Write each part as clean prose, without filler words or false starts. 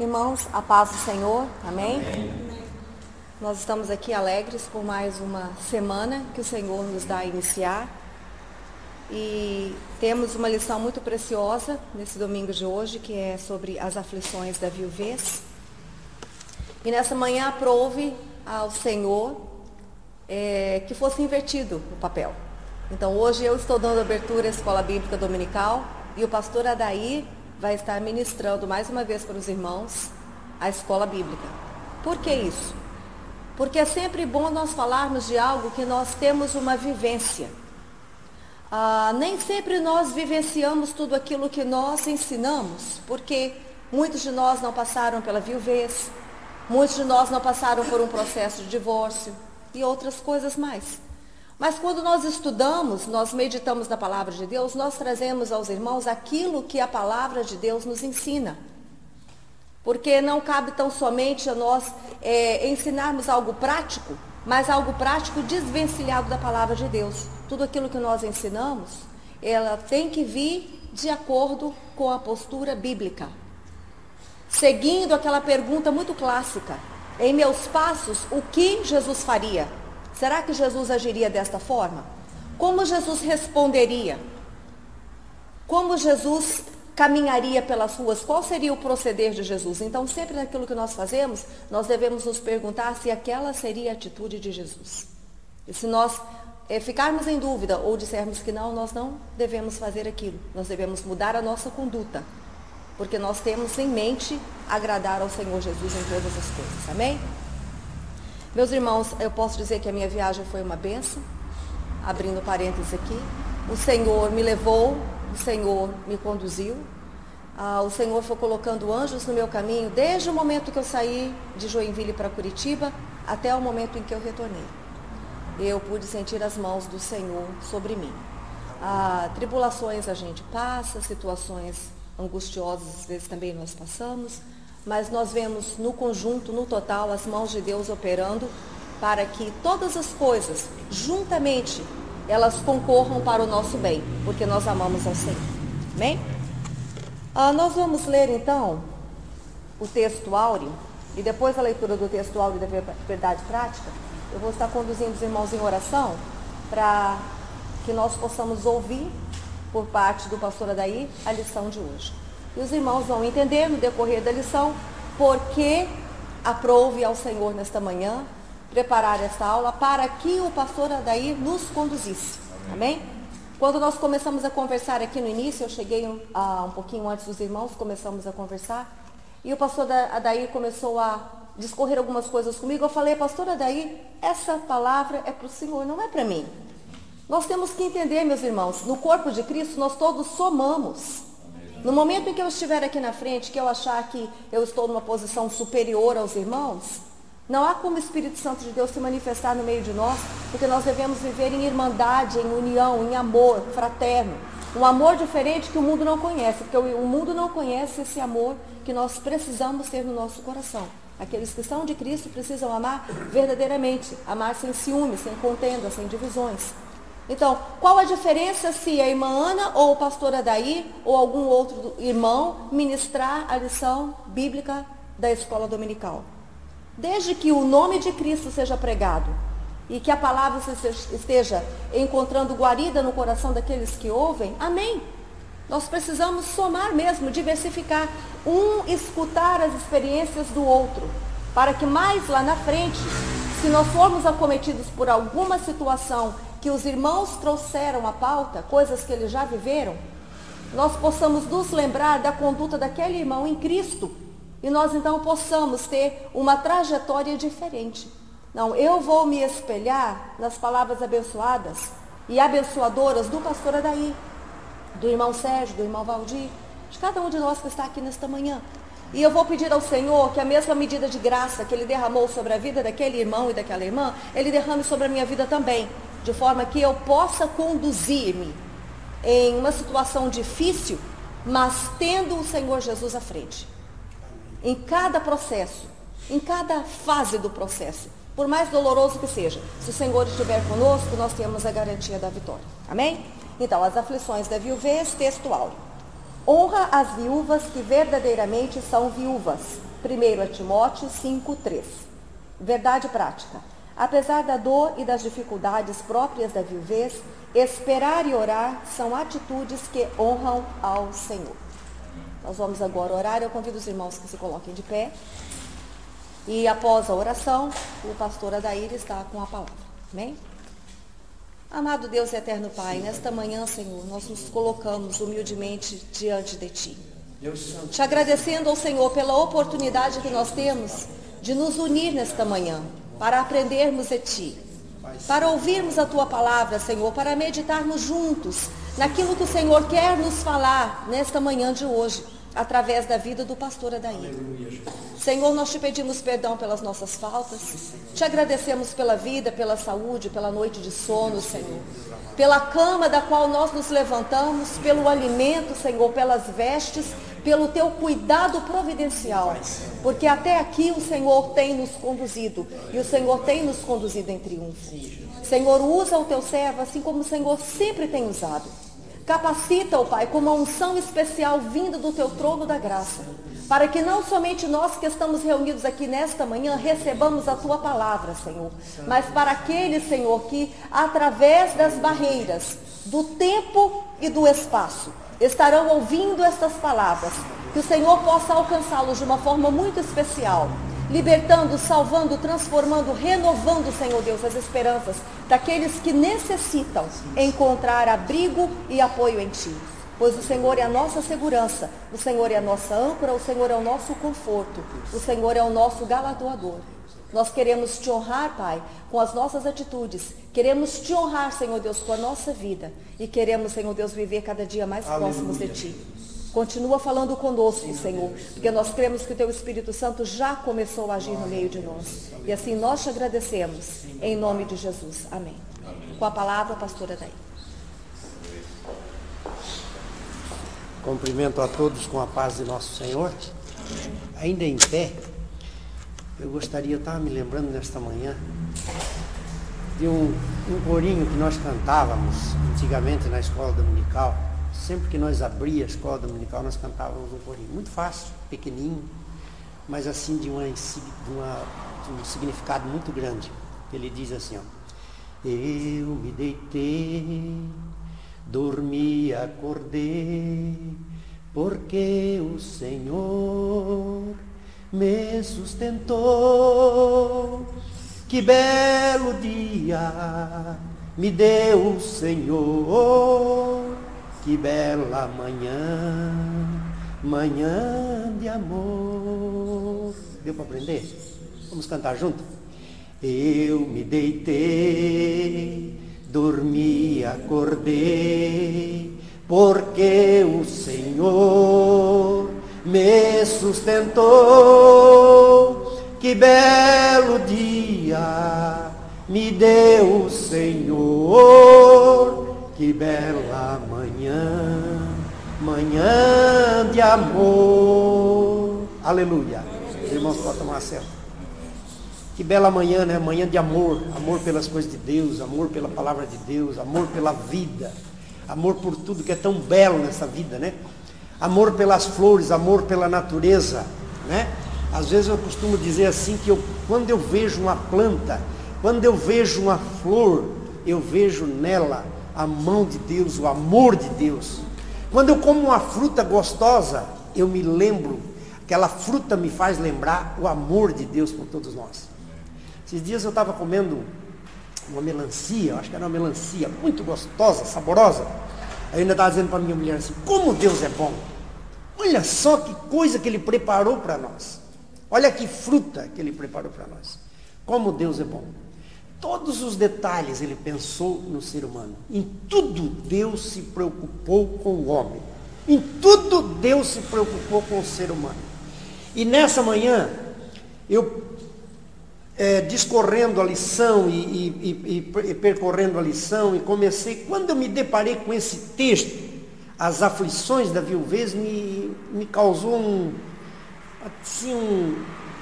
Irmãos, a paz do Senhor, amém? Amém. Nós estamos aqui alegres por mais uma semana que o Senhor nos dá a iniciar. E temos uma lição muito preciosa nesse domingo de hoje, que é sobre as aflições da viuvez. E nessa manhã aprove ao Senhor que fosse invertido o papel. Então hoje eu estou dando abertura à Escola Bíblica Dominical e o pastor Adair vai estar ministrando mais uma vez para os irmãos a Escola Bíblica. Por que isso? Porque é sempre bom nós falarmos de algo que nós temos uma vivência. Nem sempre nós vivenciamos tudo aquilo que nós ensinamos, porque muitos de nós não passaram pela viuvez, muitos de nós não passaram por um processo de divórcio e outras coisas mais. Mas quando nós estudamos, nós meditamos na palavra de Deus, nós trazemos aos irmãos aquilo que a palavra de Deus nos ensina. Porque não cabe tão somente a nós ensinarmos algo prático, mas algo prático desvencilhado da palavra de Deus. Tudo aquilo que nós ensinamos, ela tem que vir de acordo com a postura bíblica. Seguindo aquela pergunta muito clássica, em meus passos, o que Jesus faria? Será que Jesus agiria desta forma? Como Jesus responderia? Como Jesus caminharia pelas ruas? Qual seria o proceder de Jesus? Então, sempre naquilo que nós fazemos, nós devemos nos perguntar se aquela seria a atitude de Jesus. E se nós ficarmos em dúvida ou dissermos que não, nós não devemos fazer aquilo. Nós devemos mudar a nossa conduta, porque nós temos em mente agradar ao Senhor Jesus em todas as coisas. Amém? Meus irmãos, eu posso dizer que a minha viagem foi uma bênção, abrindo parênteses aqui. O Senhor me levou, o Senhor me conduziu, o Senhor foi colocando anjos no meu caminho, desde o momento que eu saí de Joinville para Curitiba, até o momento em que eu retornei. Eu pude sentir as mãos do Senhor sobre mim. Tribulações a gente passa, situações angustiosas às vezes também nós passamos, mas nós vemos no conjunto, no total, as mãos de Deus operando para que todas as coisas, juntamente, elas concorram para o nosso bem, porque nós amamos ao Senhor. Amém? Nós vamos ler, então, o texto áureo, e depois da leitura do texto áureo da verdade prática, eu vou estar conduzindo os irmãos em oração para que nós possamos ouvir, por parte do pastor Adair, a lição de hoje. E os irmãos vão entender no decorrer da lição porque aprove ao Senhor nesta manhã preparar esta aula para que o pastor Adair nos conduzisse. Amém? Quando nós começamos a conversar aqui no início, eu cheguei um pouquinho antes dos irmãos, começamos a conversar, e o pastor Adair começou a discorrer algumas coisas comigo. Eu falei, pastor Adair, essa palavra é para o Senhor, não é para mim. Nós temos que entender, meus irmãos, no corpo de Cristo nós todos somamos. No momento em que eu estiver aqui na frente, que eu achar que eu estou numa posição superior aos irmãos, não há como o Espírito Santo de Deus se manifestar no meio de nós, porque nós devemos viver em irmandade, em união, em amor fraterno. Um amor diferente que o mundo não conhece, porque o mundo não conhece esse amor que nós precisamos ter no nosso coração. Aqueles que são de Cristo precisam amar verdadeiramente, amar sem ciúme, sem contenda, sem divisões. Então, qual a diferença se a irmã Ana ou o pastor Adair ou algum outro irmão ministrar a lição bíblica da escola dominical? Desde que o nome de Cristo seja pregado e que a palavra esteja encontrando guarida no coração daqueles que ouvem, amém. Nós precisamos somar mesmo, diversificar, escutar as experiências do outro, para que mais lá na frente, se nós formos acometidos por alguma situação que os irmãos trouxeram à pauta, coisas que eles já viveram, nós possamos nos lembrar da conduta daquele irmão em Cristo e nós então possamos ter uma trajetória diferente. Não, eu vou me espelhar nas palavras abençoadas e abençoadoras do pastor Adair, do irmão Sérgio, do irmão Valdir, de cada um de nós que está aqui nesta manhã. E eu vou pedir ao Senhor que a mesma medida de graça que Ele derramou sobre a vida daquele irmão e daquela irmã, Ele derrame sobre a minha vida também, de forma que eu possa conduzir-me em uma situação difícil, mas tendo o Senhor Jesus à frente. Em cada processo, em cada fase do processo, por mais doloroso que seja, se o Senhor estiver conosco, nós temos a garantia da vitória. Amém? Então, as aflições da viuvez, texto áureo. Honra as viúvas que verdadeiramente são viúvas. 1 Timóteo 5:3. Verdade prática. Apesar da dor e das dificuldades próprias da viuvez, esperar e orar são atitudes que honram ao Senhor. Nós vamos agora orar. Eu convido os irmãos que se coloquem de pé. E após a oração, o pastor Adair está com a palavra. Amém? Amado Deus e eterno Pai, nesta manhã, Senhor, nós nos colocamos humildemente diante de Ti. Te agradecendo ao Senhor pela oportunidade que nós temos de nos unir nesta manhã, para aprendermos de Ti, para ouvirmos a Tua palavra, Senhor, para meditarmos juntos naquilo que o Senhor quer nos falar nesta manhã de hoje, através da vida do pastor Adair. Senhor, nós te pedimos perdão pelas nossas faltas, te agradecemos pela vida, pela saúde, pela noite de sono, Senhor, pela cama da qual nós nos levantamos, pelo alimento, Senhor, pelas vestes, pelo teu cuidado providencial, porque até aqui o Senhor tem nos conduzido, e o Senhor tem nos conduzido em triunfo. Senhor, usa o teu servo assim como o Senhor sempre tem usado. Capacita-o, Pai, com uma unção especial vinda do teu trono da graça, para que não somente nós que estamos reunidos aqui nesta manhã recebamos a tua palavra, Senhor, mas para aqueles, Senhor, que através das barreiras do tempo e do espaço estarão ouvindo estas palavras, que o Senhor possa alcançá-los de uma forma muito especial, libertando, salvando, transformando, renovando, Senhor Deus, as esperanças daqueles que necessitam encontrar abrigo e apoio em Ti. Pois o Senhor é a nossa segurança, o Senhor é a nossa âncora, o Senhor é o nosso conforto, o Senhor é o nosso galardoador. Nós queremos Te honrar, Pai, com as nossas atitudes. Queremos Te honrar, Senhor Deus, com a nossa vida. E queremos, Senhor Deus, viver cada dia mais próximos de Ti. Continua falando conosco, Senhor, porque nós cremos que o Teu Espírito Santo já começou a agir no meio de nós. E assim nós Te agradecemos, em nome de Jesus. Amém. Com a palavra, a pastora Daí. Cumprimento a todos com a paz de nosso Senhor. Ainda em pé, eu estava me lembrando nesta manhã de um corinho que nós cantávamos antigamente na escola dominical. Sempre que nós abríamos a escola dominical, nós cantávamos um corinho. Muito fácil, pequenininho, mas assim de um significado muito grande. Ele diz assim, ó: eu me deitei, dormi, acordei, porque o Senhor me sustentou. Que belo dia me deu o Senhor, que bela manhã, manhã de amor. Deu para aprender? Vamos cantar junto? Eu me deitei, dormi, acordei, porque o Senhor me sustentou. Que belo dia me deu o Senhor, que bela manhã, manhã de amor. Aleluia. Os irmãos podem tomar certo. Que bela manhã, né? Manhã de amor. Amor pelas coisas de Deus, amor pela palavra de Deus, amor pela vida, amor por tudo que é tão belo nessa vida, né? Amor pelas flores, amor pela natureza, né? Às vezes eu costumo dizer assim que quando eu vejo uma planta, quando eu vejo uma flor, eu vejo nela a mão de Deus, o amor de Deus. Quando eu como uma fruta gostosa, eu me lembro, aquela fruta me faz lembrar o amor de Deus por todos nós. Esses dias eu estava comendo uma melancia, acho que era uma melancia muito gostosa, saborosa. Aí eu ainda estava dizendo para minha mulher assim: como Deus é bom! Olha só que coisa que Ele preparou para nós. Olha que fruta que Ele preparou para nós. Como Deus é bom. Todos os detalhes Ele pensou no ser humano. Em tudo Deus se preocupou com o homem. Em tudo Deus se preocupou com o ser humano. E nessa manhã, eu discorrendo a lição e percorrendo a lição, e comecei, quando eu me deparei com esse texto, as aflições da viuvez me causou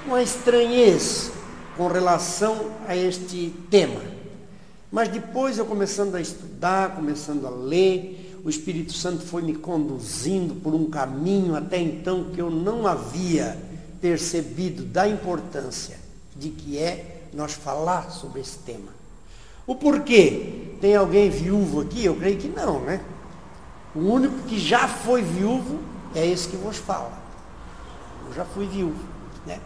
uma estranheza com relação a este tema. Mas depois eu começando a estudar, começando a ler, o Espírito Santo foi me conduzindo por um caminho até então que eu não havia percebido da importância de que é nós falar sobre esse tema. O porquê? Tem alguém viúvo aqui? Eu creio que não, né? O único que já foi viúvo é esse que vos fala. Eu já fui viúvo, né?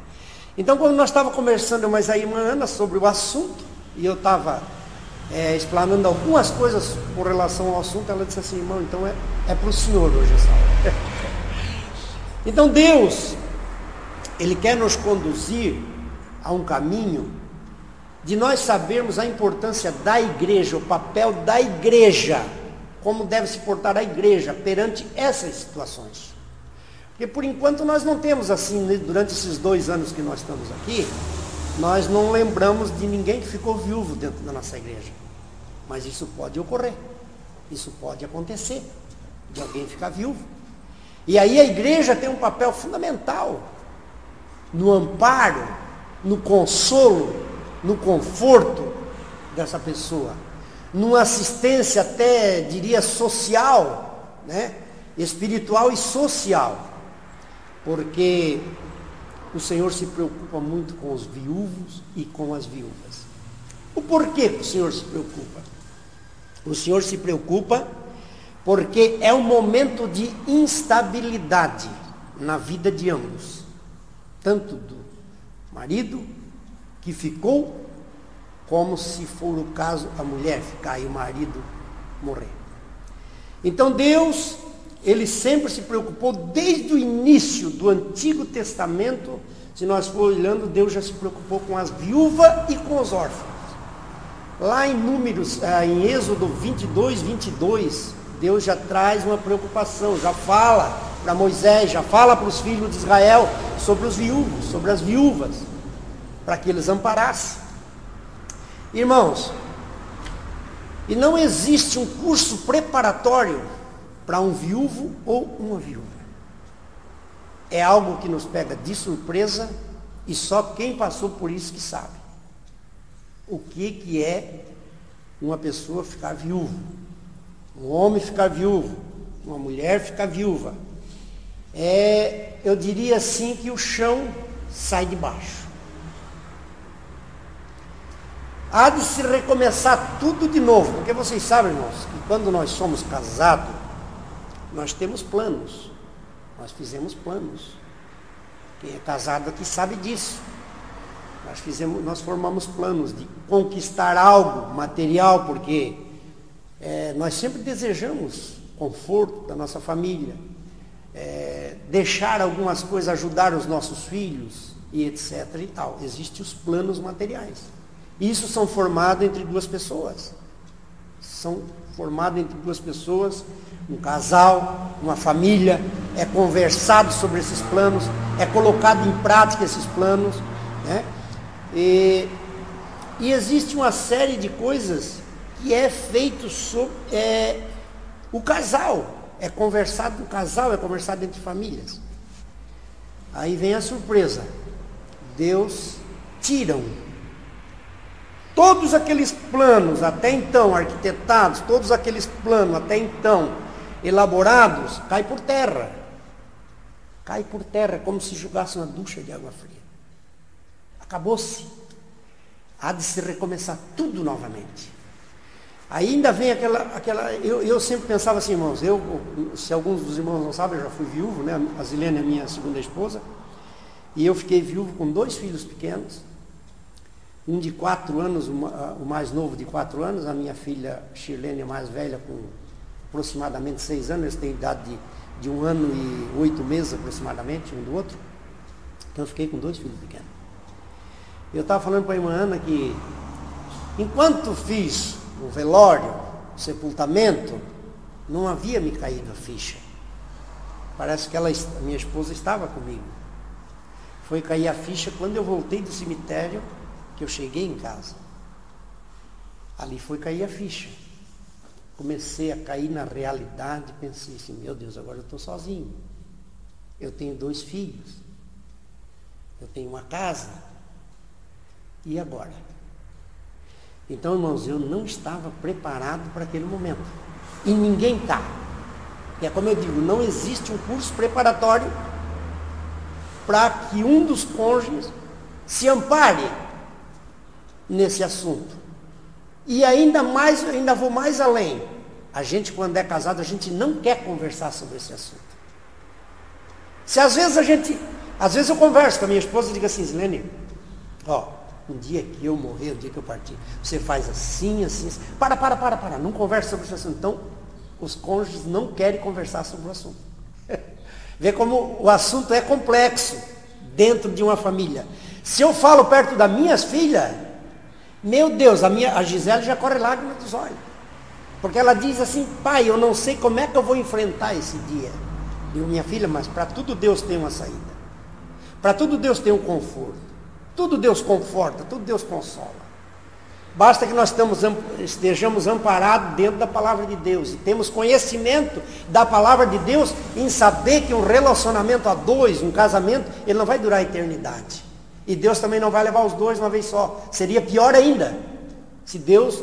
Então, quando nós estávamos conversando mais a irmã Ana sobre o assunto, e eu estava explanando algumas coisas com relação ao assunto, ela disse assim: irmão, então é para o senhor hoje essa aula. Então Deus, Ele quer nos conduzir a um caminho de nós sabermos a importância da igreja, o papel da igreja, como deve se portar a igreja perante essas situações. Porque por enquanto nós não temos assim, durante esses 2 anos que nós estamos aqui, nós não lembramos de ninguém que ficou viúvo dentro da nossa igreja. Mas isso pode ocorrer, isso pode acontecer, de alguém ficar viúvo. E aí a igreja tem um papel fundamental no amparo, no consolo, no conforto dessa pessoa, numa assistência até, diria, social, né? Espiritual e social. Porque o Senhor se preocupa muito com os viúvos e com as viúvas. O porquê que o Senhor se preocupa? O Senhor se preocupa porque é um momento de instabilidade na vida de ambos. Tanto do marido que ficou, como se for o caso a mulher ficar e o marido morrer. Então Deus, Ele sempre se preocupou desde o início do Antigo Testamento. Se nós for olhando, Deus já se preocupou com as viúvas e com os órfãos. Lá em Números, em Êxodo 22, Deus já traz uma preocupação, já fala para Moisés, já fala para os filhos de Israel sobre os viúvos, sobre as viúvas, para que eles amparassem. Irmãos, e não existe um curso preparatório para um viúvo ou uma viúva. É algo que nos pega de surpresa e só quem passou por isso que sabe. O que é uma pessoa ficar viúvo, um homem ficar viúvo, uma mulher ficar viúva. Eu diria assim que o chão sai de baixo. Há de se recomeçar tudo de novo, porque vocês sabem, irmãos, que quando nós somos casados, nós temos planos, nós fizemos planos. Quem é casado aqui sabe disso. Nós formamos planos de conquistar algo material, porque nós sempre desejamos conforto da nossa família, deixar algumas coisas, ajudar os nossos filhos e etc. e tal. Existem os planos materiais. Isso são formados entre duas pessoas. São formados entre duas pessoas, um casal, uma família, é conversado sobre esses planos, é colocado em prática esses planos, né? E existe uma série de coisas que é feito sobre o casal, é conversado no casal, é conversado entre famílias. Aí vem a surpresa, Deus tira todos aqueles planos até então arquitetados, todos aqueles planos até então elaborados, cai por terra. Cai por terra, como se jogasse uma ducha de água fria. Acabou-se. Há de se recomeçar tudo novamente. Ainda vem eu sempre pensava assim, irmãos, se alguns dos irmãos não sabem, eu já fui viúvo, né? A Zilene é minha segunda esposa, e eu fiquei viúvo com 2 filhos pequenos. Um de 4 anos, o mais novo de 4 anos, a minha filha Shirlene, mais velha, com aproximadamente 6 anos, eles têm idade de 1 ano e 8 meses aproximadamente, um do outro. Então eu fiquei com 2 filhos pequenos. Eu estava falando para a irmã Ana que, enquanto fiz o velório, o sepultamento, não havia me caído a ficha. Parece que a minha esposa estava comigo. Foi cair a ficha quando eu voltei do cemitério, que eu cheguei em casa. Ali foi cair a ficha. Comecei a cair na realidade, pensei assim, meu Deus, agora eu estou sozinho. Eu tenho 2 filhos. Eu tenho uma casa. E agora? Então, irmãos, eu não estava preparado para aquele momento. E ninguém está. E é como eu digo, não existe um curso preparatório para que um dos cônjuges se ampare nesse assunto. E ainda vou mais além. A gente, quando é casado, a gente não quer conversar sobre esse assunto. Se às vezes eu converso com a minha esposa e digo assim, Silene, um dia que eu morrer, um dia que eu partir, você faz assim, assim, assim. Para, não conversa sobre esse assunto. Então, os cônjuges não querem conversar sobre o assunto. Vê como o assunto é complexo dentro de uma família. Se eu falo perto das minhas filhas, meu Deus, a Gisele já corre lágrimas dos olhos. Porque ela diz assim, pai, eu não sei como é que eu vou enfrentar esse dia. Digo, minha filha, mas para tudo Deus tem uma saída. Para tudo Deus tem um conforto. Tudo Deus conforta, tudo Deus consola. Basta que nós estejamos amparados dentro da palavra de Deus. E temos conhecimento da palavra de Deus em saber que um relacionamento a dois, um casamento, ele não vai durar a eternidade. E Deus também não vai levar os dois uma vez só. Seria pior ainda, se Deus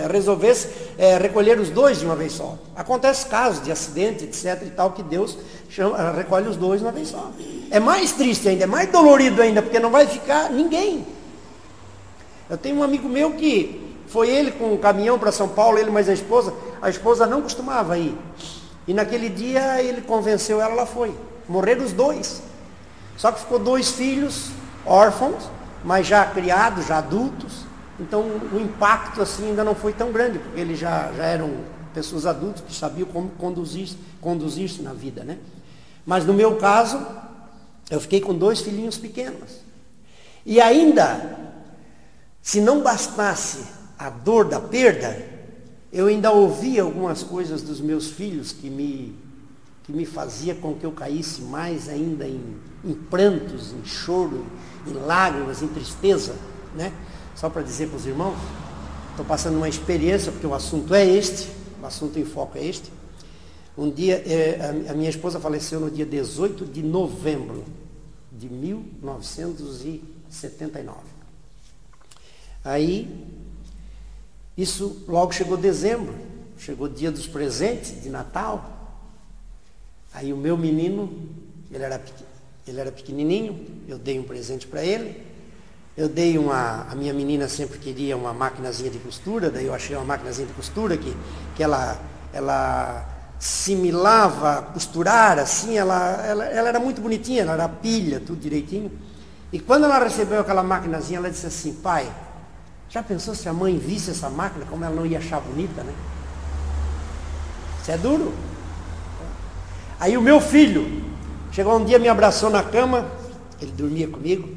resolvesse recolher os dois de uma vez só. Acontece casos de acidente, etc. e tal, que Deus recolhe os dois de uma vez só. É mais triste ainda, é mais dolorido ainda, porque não vai ficar ninguém. Eu tenho um amigo meu que foi ele com um caminhão para São Paulo, ele mais a esposa não costumava ir. E naquele dia ele convenceu ela foi. Morreram os dois. Só que ficou 2 filhos órfãos, mas já criados, já adultos. Então o impacto assim ainda não foi tão grande, porque eles já eram pessoas adultas que sabiam como conduzir-se na vida, né? Mas no meu caso, eu fiquei com 2 filhinhos pequenos. E ainda, se não bastasse a dor da perda, eu ainda ouvia algumas coisas dos meus filhos que me fazia com que eu caísse mais ainda em prantos, em choro, em lágrimas, em tristeza, né? Só para dizer para os irmãos, estou passando uma experiência, porque o assunto é este, o assunto em foco é este. Um dia, a minha esposa faleceu no dia 18 de novembro de 1979. Aí, isso logo chegou dezembro, chegou o dia dos presentes, de Natal. Aí o meu menino, ele era pequenininho, eu dei um presente para ele. Eu dei a minha menina sempre queria uma maquinazinha de costura, daí eu achei uma maquinazinha de costura que ela similava costurar, assim, ela era muito bonitinha, ela era pilha, tudo direitinho. E quando ela recebeu aquela maquinazinha, ela disse assim, pai, já pensou se a mãe visse essa máquina, como ela não ia achar bonita, né? Isso é duro. Aí o meu filho chegou um dia, me abraçou na cama, ele dormia comigo,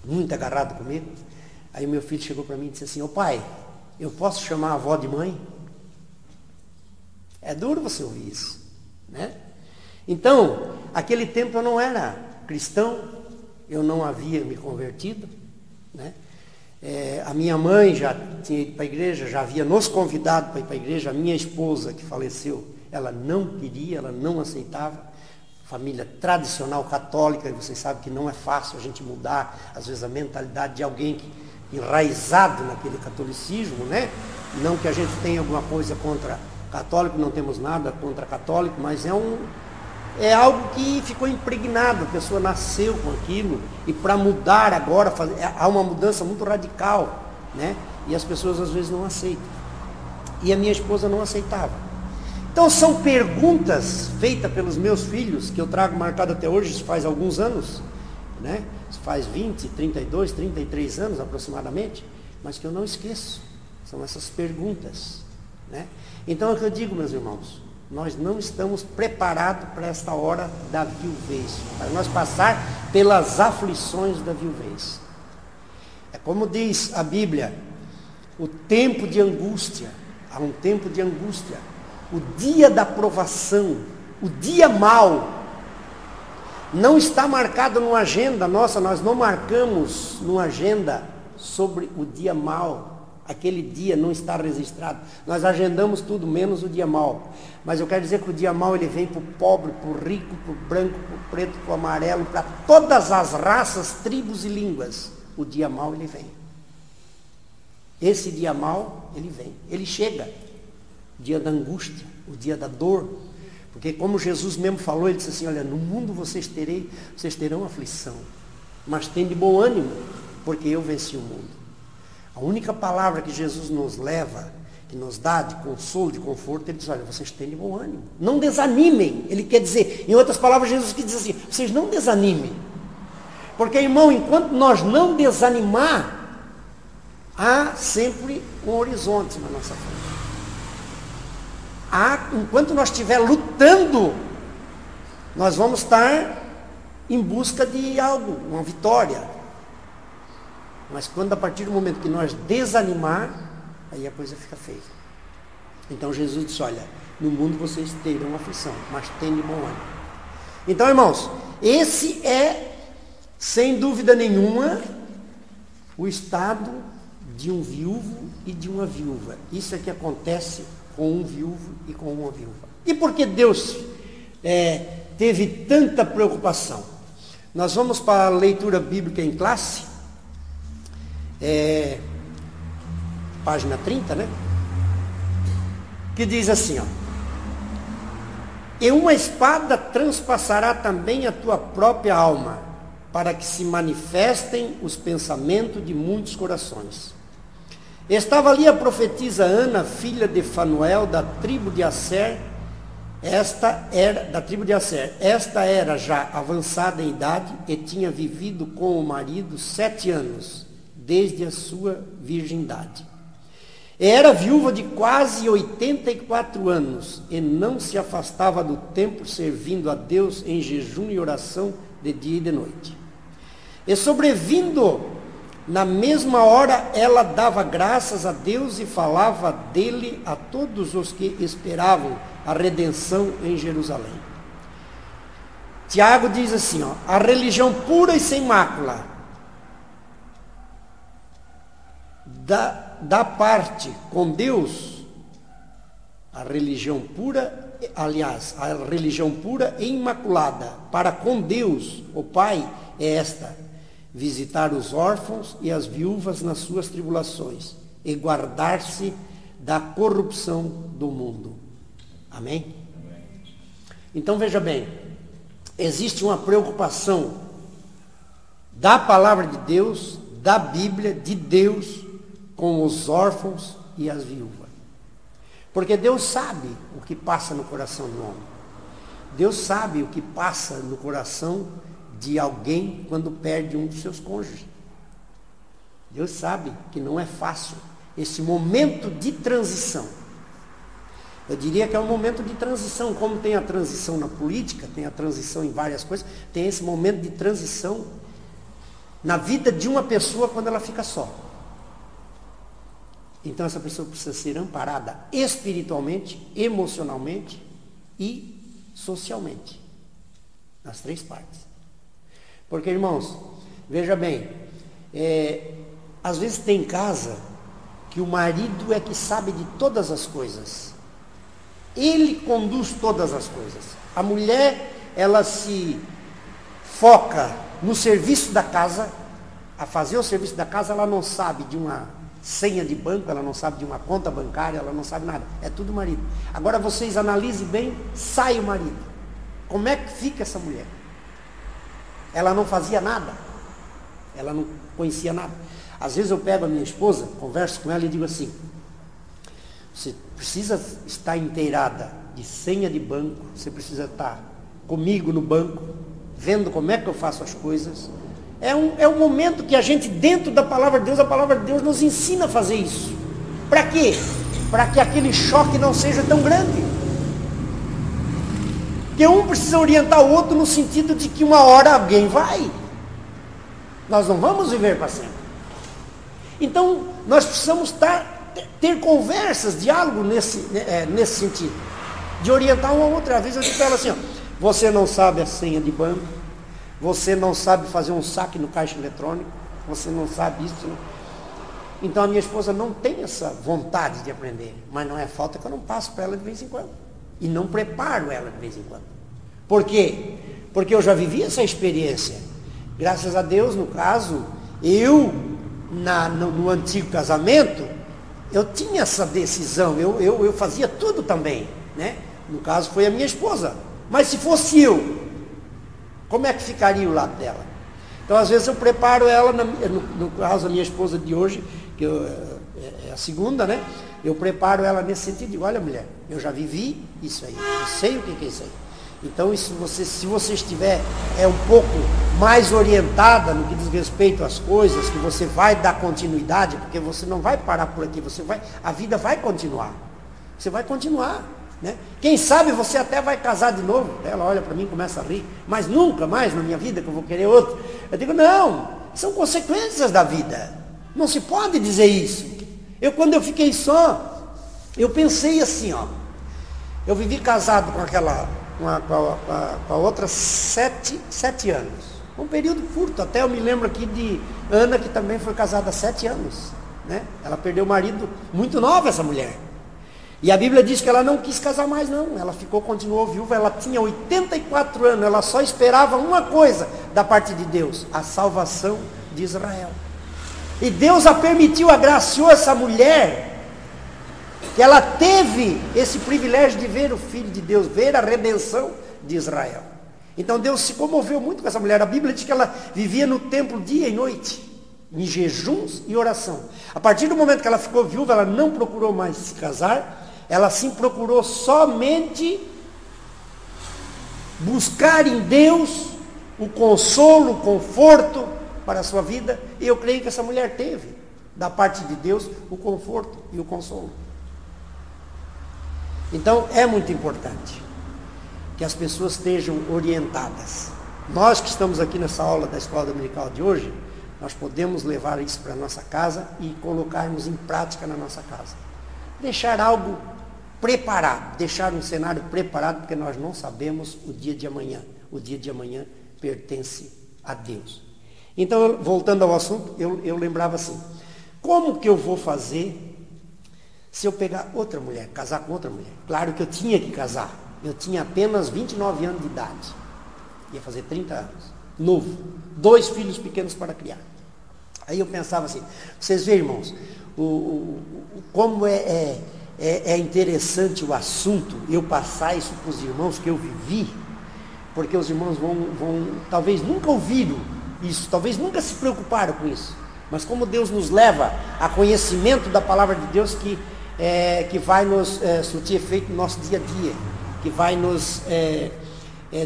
muito agarrado comigo. Aí o meu filho chegou para mim e disse assim, ô pai, eu posso chamar a avó de mãe? É duro você ouvir isso, né? Então, aquele tempo eu não era cristão, eu não havia me convertido, né? A minha mãe já tinha ido para a igreja, já havia nos convidado para ir para a igreja. A minha esposa, que faleceu, ela não queria, ela não aceitava. Família tradicional católica, e vocês sabem que não é fácil a gente mudar, às vezes, a mentalidade de alguém enraizado naquele catolicismo, né? Não que a gente tenha alguma coisa contra católico, não temos nada contra católico, mas é algo que ficou impregnado, a pessoa nasceu com aquilo, e para mudar agora, há uma mudança muito radical, né? E as pessoas às vezes não aceitam. E a minha esposa não aceitava. Então são perguntas feitas pelos meus filhos, que eu trago marcado até hoje, isso faz alguns anos, né? Isso faz 20, 32, 33 anos aproximadamente, mas que eu não esqueço. São essas perguntas, né? Então é o que eu digo, meus irmãos, nós não estamos preparados para esta hora da viuvez, para nós passar pelas aflições da viuvez. É como diz a Bíblia, o tempo de angústia, há um tempo de angústia. O dia da provação, o dia mau, não está marcado numa agenda nossa, nós não marcamos numa agenda sobre o dia mau. Aquele dia não está registrado. Nós agendamos tudo, menos o dia mau. Mas eu quero dizer que o dia mau ele vem para o pobre, para o rico, para o branco, para o preto, para o amarelo, para todas as raças, tribos e línguas. O dia mau ele vem. Esse dia mau, ele vem. Ele chega. O dia da angústia, o dia da dor. Porque como Jesus mesmo falou, ele disse assim, olha, no mundo vocês terão aflição, mas tem de bom ânimo, porque eu venci o mundo. A única palavra que Jesus nos leva, que nos dá de consolo, de conforto, ele diz, olha, vocês têm de bom ânimo. Não desanimem. Ele quer dizer, em outras palavras, Jesus que diz assim, vocês não desanimem. Porque, irmão, enquanto nós não desanimar, há sempre um horizonte na nossa frente. Enquanto nós estiver lutando, nós vamos estar em busca de algo, uma vitória. Mas quando a partir do momento que nós desanimar, aí a coisa fica feia. Então Jesus disse, olha, no mundo vocês terão aflição, mas tem de bom ânimo. Então, irmãos, esse é, sem dúvida nenhuma, o estado de um viúvo e de uma viúva. Isso é que acontece com um viúvo e com uma viúva. E por que Deus teve tanta preocupação? Nós vamos para a leitura bíblica em classe, página 30, né? Que diz assim, ó. E uma espada transpassará também a tua própria alma, para que se manifestem os pensamentos de muitos corações. Estava ali a profetisa Ana, filha de Fanuel, da tribo de Asser. Esta era já avançada em idade e tinha vivido com o marido 7 anos, desde a sua virgindade. Era viúva de quase 84 anos e não se afastava do templo, servindo a Deus em jejum e oração de dia e de noite. E sobrevindo na mesma hora, ela dava graças a Deus e falava dele a todos os que esperavam a redenção em Jerusalém. Tiago diz assim, ó, a religião pura e sem mácula, da parte com Deus, a religião pura, aliás, a religião pura e imaculada para com Deus, o Pai, é esta: visitar os órfãos e as viúvas nas suas tribulações e guardar-se da corrupção do mundo. Amém? Então veja bem, existe uma preocupação da palavra de Deus, da Bíblia, de Deus, com os órfãos e as viúvas. Porque Deus sabe o que passa no coração do homem. Deus sabe o que passa no coração de alguém quando perde um dos seus cônjuges. Deus sabe que não é fácil esse momento de transição. Eu diria que é um momento de transição, como tem a transição na política, tem a transição em várias coisas, tem esse momento de transição na vida de uma pessoa quando ela fica só. Então essa pessoa precisa ser amparada espiritualmente, emocionalmente e socialmente. Nas 3 partes. Porque, irmãos, veja bem, às vezes tem casa que o marido é que sabe de todas as coisas. Ele conduz todas as coisas. A mulher, ela se foca no serviço da casa, a fazer o serviço da casa, ela não sabe de uma senha de banco, ela não sabe de uma conta bancária, ela não sabe nada. É tudo marido. Agora vocês analisem bem, sai o marido. Como é que fica essa mulher? Ela não fazia nada. Ela não conhecia nada. Às vezes eu pego a minha esposa, converso com ela e digo assim: você precisa estar inteirada de senha de banco, você precisa estar comigo no banco, vendo como é que eu faço as coisas. É um momento que a gente, dentro da palavra de Deus, a palavra de Deus nos ensina a fazer isso. Para quê? Para que aquele choque não seja tão grande. Porque um precisa orientar o outro no sentido de que uma hora alguém vai. Nós não vamos viver para sempre. Então, nós precisamos ter conversas, diálogo nesse sentido. De orientar um ao outro. Às vezes eu digo para ela assim, ó, você não sabe a senha de banco, você não sabe fazer um saque no caixa eletrônico, você não sabe isso. Então a minha esposa não tem essa vontade de aprender, mas não é falta que eu não passo para ela de vez em quando. E não preparo ela de vez em quando. Por quê? Porque eu já vivi essa experiência. Graças a Deus, no caso, eu, no antigo casamento, eu tinha essa decisão, eu fazia tudo também, né? No caso foi a minha esposa. Mas se fosse eu, como é que ficaria o lado dela? Então às vezes eu preparo ela, no caso a minha esposa de hoje, que é a segunda, né? Eu preparo ela nesse sentido, digo, olha mulher, eu já vivi isso aí, eu sei o que é isso aí. Então isso se você estiver um pouco mais orientada no que diz respeito às coisas, que você vai dar continuidade, porque você não vai parar por aqui, a vida vai continuar. Você vai continuar, né? Quem sabe você até vai casar de novo. Ela olha para mim e começa a rir, mas nunca mais na minha vida que eu vou querer outro. Eu digo, não, são consequências da vida. Não se pode dizer isso. Quando eu fiquei só, eu pensei assim, ó. Eu vivi casado com a outra 7 anos. Um período curto, até eu me lembro aqui de Ana, que também foi casada há 7 anos. Né? Ela perdeu o marido muito nova, essa mulher. E a Bíblia diz que ela não quis casar mais, não. Ela continuou viúva, ela tinha 84 anos, ela só esperava uma coisa da parte de Deus, a salvação de Israel. E Deus a permitiu, agraciou essa mulher, que ela teve esse privilégio de ver o Filho de Deus, ver a redenção de Israel. Então Deus se comoveu muito com essa mulher. A Bíblia diz que ela vivia no templo dia e noite, em jejuns e oração. A partir do momento que ela ficou viúva, ela não procurou mais se casar, ela sim procurou somente buscar em Deus o consolo, o conforto para a sua vida. E eu creio que essa mulher teve, da parte de Deus, o conforto e o consolo. Então é muito importante que as pessoas estejam orientadas. Nós que estamos aqui nessa aula da escola dominical de hoje, nós podemos levar isso para a nossa casa e colocarmos em prática na nossa casa. Deixar algo preparado, deixar um cenário preparado, porque nós não sabemos o dia de amanhã. O dia de amanhã pertence a Deus. Então, voltando ao assunto, eu lembrava assim, como que eu vou fazer se eu pegar outra mulher, casar com outra mulher? Claro que eu tinha que casar. Eu tinha apenas 29 anos de idade. Ia fazer 30 anos. Novo. 2 filhos pequenos para criar. Aí eu pensava assim, vocês veem, irmãos, como é interessante o assunto, eu passar isso para os irmãos que eu vivi, porque os irmãos vão talvez nunca ouviram isso, talvez nunca se preocuparam com isso, mas como Deus nos leva a conhecimento da palavra de Deus que vai nos surtir efeito no nosso dia a dia, que vai nos,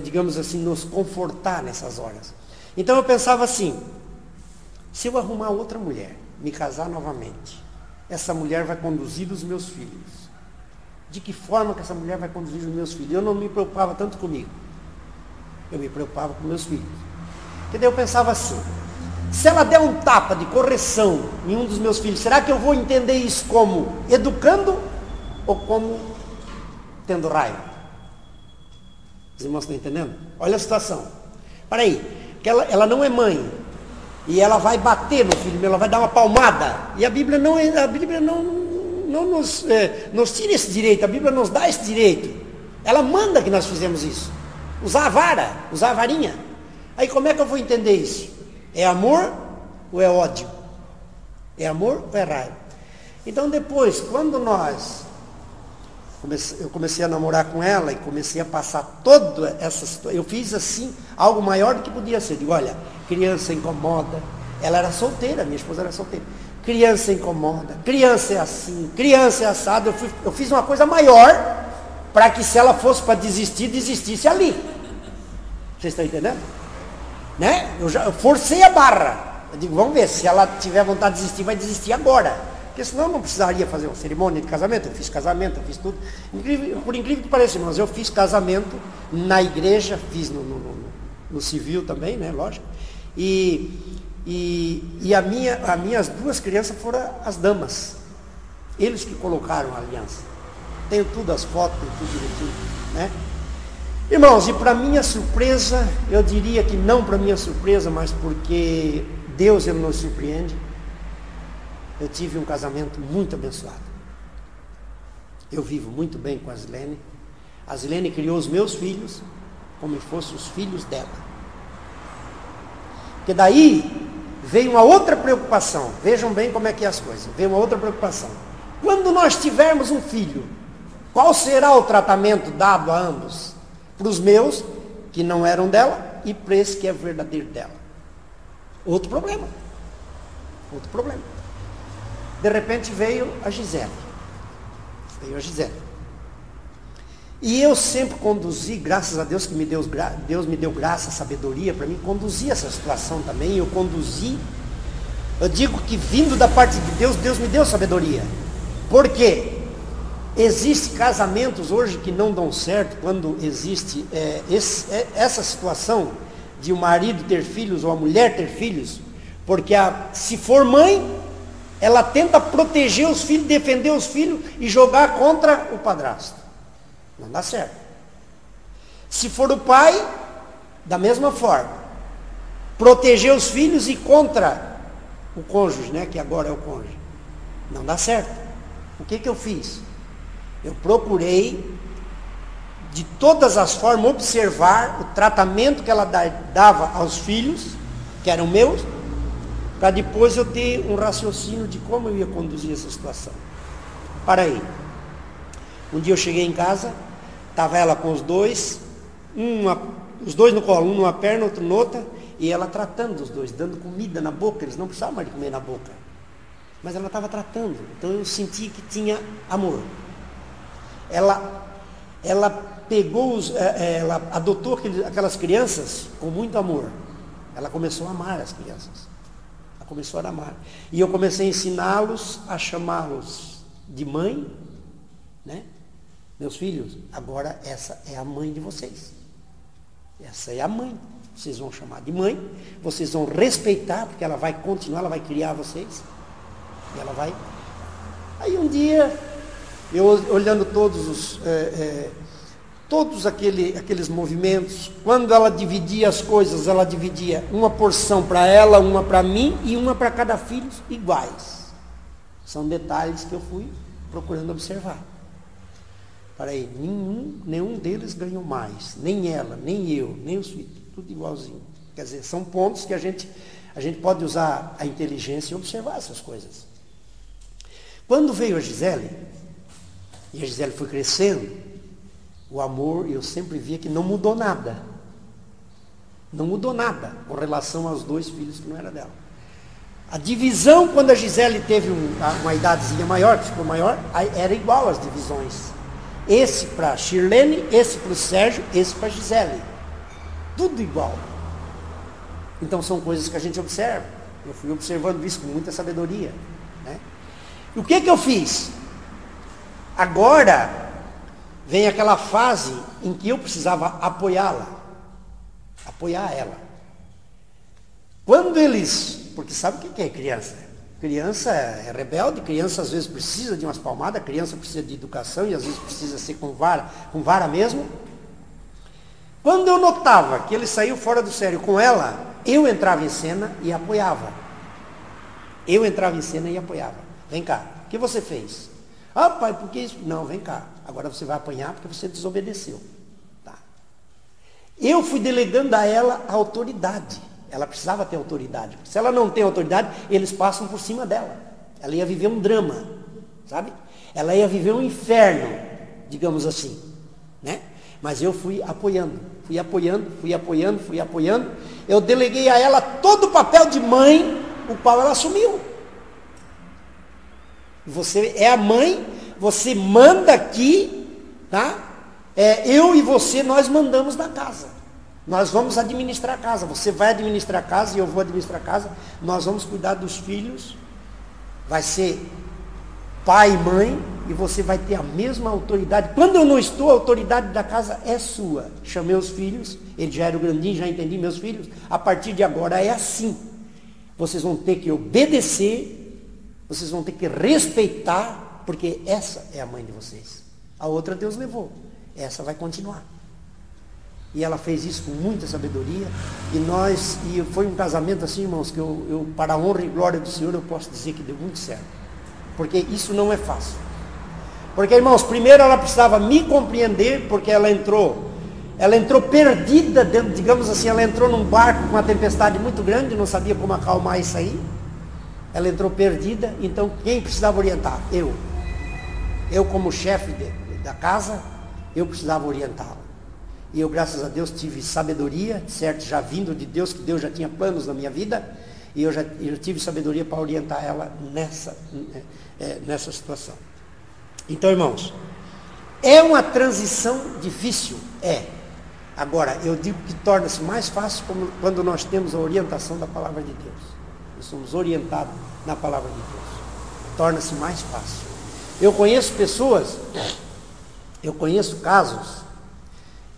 digamos assim, nos confortar nessas horas. Então eu pensava assim, se eu arrumar outra mulher, me casar novamente, essa mulher vai conduzir os meus filhos. De que forma que essa mulher vai conduzir os meus filhos? Eu não me preocupava tanto comigo. Eu me preocupava com meus filhos. Porque daí eu pensava assim, se ela der um tapa de correção em um dos meus filhos, será que eu vou entender isso como educando ou como tendo raiva? Os irmãos estão entendendo? Olha a situação. Para aí, que ela não é mãe. E ela vai bater no filho, ela vai dar uma palmada. E a Bíblia não nos tira esse direito, a Bíblia nos dá esse direito. Ela manda que nós fizemos isso. Usar a vara, usar a varinha. Aí como é que eu vou entender isso? É amor ou é ódio? É amor ou é raiva? Então depois, quando eu comecei a namorar com ela e comecei a passar toda essa situação, eu fiz assim, algo maior do que podia ser. Digo, olha, criança incomoda. Ela era solteira, minha esposa era solteira. Criança incomoda, criança é assim, criança é assado. Eu fiz uma coisa maior para que se ela fosse para desistir, desistisse ali. Vocês estão entendendo? Né? Eu forcei a barra. Eu digo, vamos ver, se ela tiver vontade de desistir, vai desistir agora. Porque senão eu não precisaria fazer uma cerimônia de casamento. Eu fiz casamento, eu fiz tudo. Por incrível que pareça, irmãos, eu fiz casamento na igreja, fiz no civil também, né? Lógico. E as minhas 2 crianças foram as damas. Eles que colocaram a aliança. Tenho tudo, as fotos, tenho tudo direitinho, né? Irmãos, e para minha surpresa, eu diria que não para minha surpresa, mas porque Deus ele nos surpreende, eu tive um casamento muito abençoado. Eu vivo muito bem com a Zilene. A Zilene criou os meus filhos como se fossem os filhos dela. Porque daí veio uma outra preocupação. Vejam bem como é que é as coisas. Veio uma outra preocupação. Quando nós tivermos um filho, Qual será o tratamento dado a ambos? Para os meus, que não eram dela, e para esse que é verdadeiro dela. Outro problema. Outro problema. De repente veio a Gisele. E eu sempre conduzi, graças a Deus que Deus me deu graça, sabedoria para mim conduzir essa situação também. Eu conduzi. Eu digo que vindo da parte de Deus, Deus me deu sabedoria. Por quê? Existem casamentos hoje que não dão certo quando existe essa situação de o marido ter filhos ou a mulher ter filhos, porque se for mãe, ela tenta proteger os filhos, defender os filhos e jogar contra o padrasto. Não dá certo. Se for o pai, da mesma forma, proteger os filhos e contra o cônjuge, né, que agora é o cônjuge. Não dá certo. O que eu fiz? Eu procurei, de todas as formas, observar o tratamento que ela dava aos filhos, que eram meus, para depois eu ter um raciocínio de como eu ia conduzir essa situação. Para aí. Um dia eu cheguei em casa, estava ela com os dois no colo, um numa perna, outro noutra, e ela tratando os dois, dando comida na boca. Eles não precisavam mais de comer na boca, mas ela estava tratando. Então eu senti que tinha amor. Ela pegou, ela adotou aquelas crianças com muito amor. Ela começou a amar as crianças. Ela começou a amar. E eu comecei a ensiná-los a chamá-los de mãe, né? Meus filhos, agora essa é a mãe de vocês. Essa é a mãe. Vocês vão chamar de mãe, vocês vão respeitar, porque ela vai continuar, ela vai criar vocês. E ela vai. Aí um dia, eu olhando todos aqueles movimentos, quando ela dividia as coisas, ela dividia uma porção para ela, uma para mim e uma para cada filho iguais. São detalhes que eu fui procurando observar. Para aí, nenhum deles ganhou mais, nem ela, nem eu, nem os filhos, tudo igualzinho. Quer dizer, são pontos que a gente pode usar a inteligência e observar essas coisas. Quando veio a Gisele, e a Gisele foi crescendo, o amor, eu sempre via que não mudou nada. Não mudou nada com relação aos dois filhos que não era dela. A divisão, quando a Gisele teve uma idadezinha maior, que ficou maior, era igual as divisões. Esse para Shirlene, esse para o Sérgio, esse para a Gisele. Tudo igual. Então são coisas que a gente observa. Eu fui observando isso com muita sabedoria, né? E o que eu fiz? Agora vem aquela fase em que eu precisava apoiar ela. Quando eles, porque sabe o que é criança? Criança é rebelde, criança às vezes precisa de umas palmadas, criança precisa de educação e às vezes precisa ser com vara mesmo. Quando eu notava que ele saiu fora do sério com ela, eu entrava em cena e apoiava. Vem cá, o que você fez? Ah, pai, por que isso? Não, vem cá. Agora você vai apanhar porque você desobedeceu. Tá. Eu fui delegando a ela a autoridade. Ela precisava ter autoridade. Se ela não tem autoridade, eles passam por cima dela. Ela ia viver um drama, sabe? Ela ia viver um inferno, digamos assim, né? Mas eu fui apoiando. Eu deleguei a ela todo o papel de mãe, o qual ela assumiu. Você é a mãe, você manda aqui, tá? Eu e você, nós mandamos na casa. Nós vamos administrar a casa. Você vai administrar a casa e eu vou administrar a casa. Nós vamos cuidar dos filhos. Vai ser pai e mãe e você vai ter a mesma autoridade. Quando eu não estou, a autoridade da casa é sua. Chamei os filhos, ele já era o grandinho, já entendi meus filhos. A partir de agora é assim. Vocês vão ter que obedecer, vocês vão ter que respeitar, porque essa é a mãe de vocês. A outra Deus levou, essa vai continuar. E ela fez isso com muita sabedoria. E foi um casamento assim, irmãos, que eu para a honra e glória do Senhor, eu posso dizer que deu muito certo. Porque isso não é fácil. Porque, irmãos, primeiro ela precisava me compreender, porque ela entrou perdida, digamos assim, ela entrou num barco com uma tempestade muito grande, não sabia como acalmar isso aí. Ela entrou perdida, então quem precisava orientar? Eu como chefe da casa, eu precisava orientá-la. E eu, graças a Deus, tive sabedoria, certo? Já vindo de Deus, que Deus já tinha planos na minha vida, e eu tive sabedoria para orientar ela nessa situação. Então, irmãos, é uma transição difícil? É. Agora, eu digo que torna-se mais fácil quando nós temos a orientação da palavra de Deus. Nós somos orientados na palavra de Deus. Torna-se mais fácil. Eu conheço pessoas, eu conheço casos.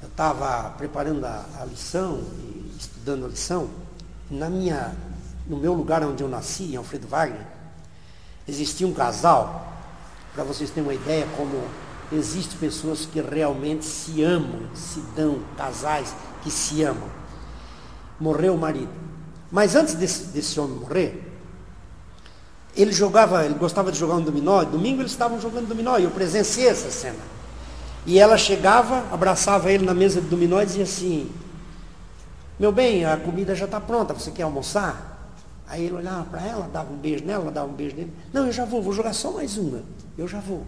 Eu estava preparando a lição, e estudando a lição. No meu lugar onde eu nasci, em Alfredo Wagner, existia um casal, para vocês terem uma ideia como existem pessoas que realmente se amam, se dão, casais que se amam. Morreu o marido. Mas antes desse homem morrer, ele gostava de jogar um dominó, domingo eles estavam jogando dominó, e eu presenciei essa cena. E ela chegava, abraçava ele na mesa de dominó e dizia assim: meu bem, a comida já está pronta, você quer almoçar? Aí ele olhava para ela, dava um beijo nela, ela dava um beijo nele. Não, eu já vou jogar só mais uma, eu já vou.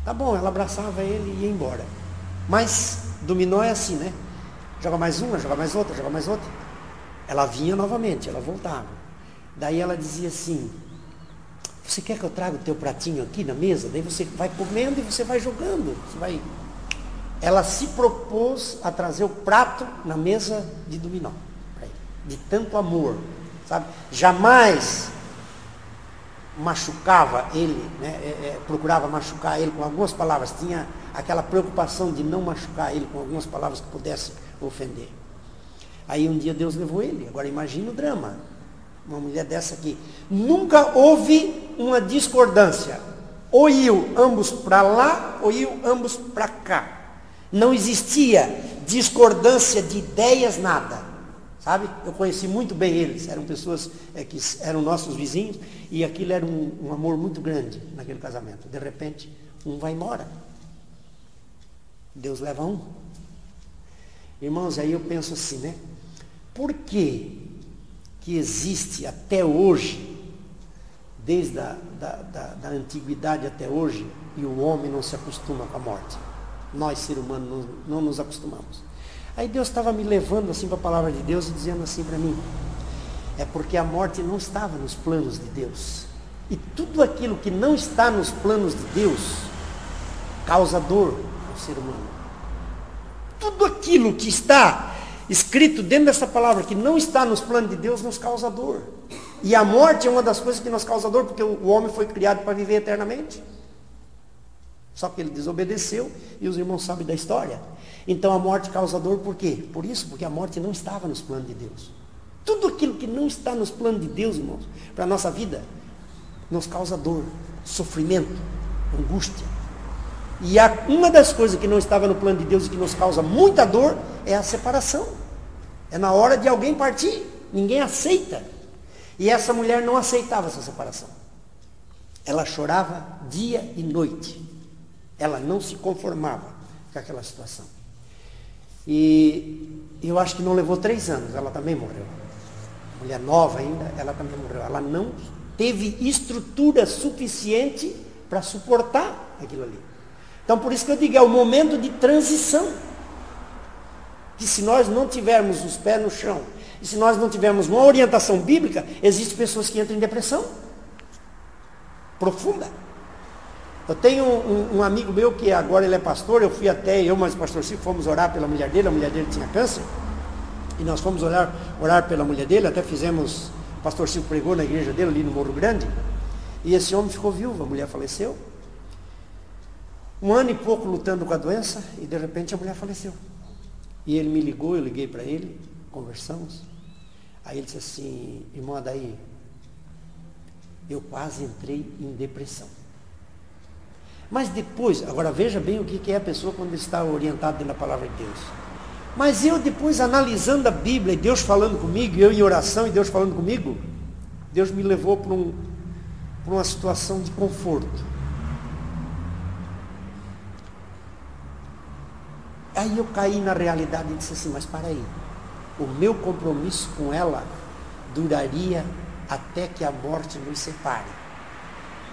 Tá bom, ela abraçava ele e ia embora. Mas dominó é assim, né? Joga mais uma, joga mais outra, joga mais outra. Ela vinha novamente, ela voltava. Daí ela dizia assim: você quer que eu traga o teu pratinho aqui na mesa? Daí você vai comendo e você vai jogando. Ela se propôs a trazer o prato na mesa de dominó, de tanto amor, sabe? Jamais machucava ele, né? Procurava machucar ele com algumas palavras. Tinha aquela preocupação de não machucar ele com algumas palavras que pudessem ofender. Aí um dia Deus levou ele. Agora imagina o drama. Uma mulher dessa aqui. Nunca houve uma discordância. Ou iam ambos para lá, ou iam ambos para cá. Não existia discordância de ideias, nada. Sabe? Eu conheci muito bem eles. Eram pessoas que eram nossos vizinhos. E aquilo era um amor muito grande naquele casamento. De repente, um vai embora. Deus leva um. Irmãos, aí eu penso assim, né? Por que existe até hoje, desde da antiguidade até hoje, e o homem não se acostuma com a morte? Nós, seres humanos, não nos acostumamos. Aí Deus estava me levando assim para a palavra de Deus e dizendo assim para mim: é porque a morte não estava nos planos de Deus. E tudo aquilo que não está nos planos de Deus causa dor ao ser humano. Tudo aquilo que está escrito dentro dessa palavra que não está nos planos de Deus nos causa dor. E a morte é uma das coisas que nos causa dor, porque o homem foi criado para viver eternamente. Só que ele desobedeceu e os irmãos sabem da história. Então a morte causa dor por quê? Por isso, porque a morte não estava nos planos de Deus. Tudo aquilo que não está nos planos de Deus, irmãos, para a nossa vida, nos causa dor, sofrimento, angústia. E uma das coisas que não estava no plano de Deus e que nos causa muita dor é a separação. É na hora de alguém partir. Ninguém aceita. E essa mulher não aceitava essa separação. Ela chorava dia e noite. Ela não se conformava com aquela situação. E eu acho que não levou 3 anos, ela também morreu. Mulher nova ainda, ela também morreu. Ela não teve estrutura suficiente para suportar aquilo ali. Então por isso que eu digo, é o momento de transição. Que se nós não tivermos os pés no chão, e se nós não tivermos uma orientação bíblica, existem pessoas que entram em depressão profunda. Eu tenho um amigo meu que agora ele é pastor, eu mais o pastor Cico, fomos orar pela mulher dele, a mulher dele tinha câncer, e nós fomos orar pela mulher dele, até fizemos, o pastor Cico pregou na igreja dele, ali no Morro Grande, e esse homem ficou viúvo, a mulher faleceu, 1 ano e pouco lutando com a doença, e de repente a mulher faleceu. E ele me ligou, eu liguei para ele, conversamos, aí ele disse assim: irmão Adair, eu quase entrei em depressão. Mas depois, agora veja bem o que é a pessoa quando está orientada dentro da palavra de Deus. Mas eu depois analisando a Bíblia, e Deus falando comigo, eu em oração e Deus falando comigo, Deus me levou para uma situação de conforto. Aí eu caí na realidade e disse assim: mas para aí, o meu compromisso com ela duraria até que a morte nos separe.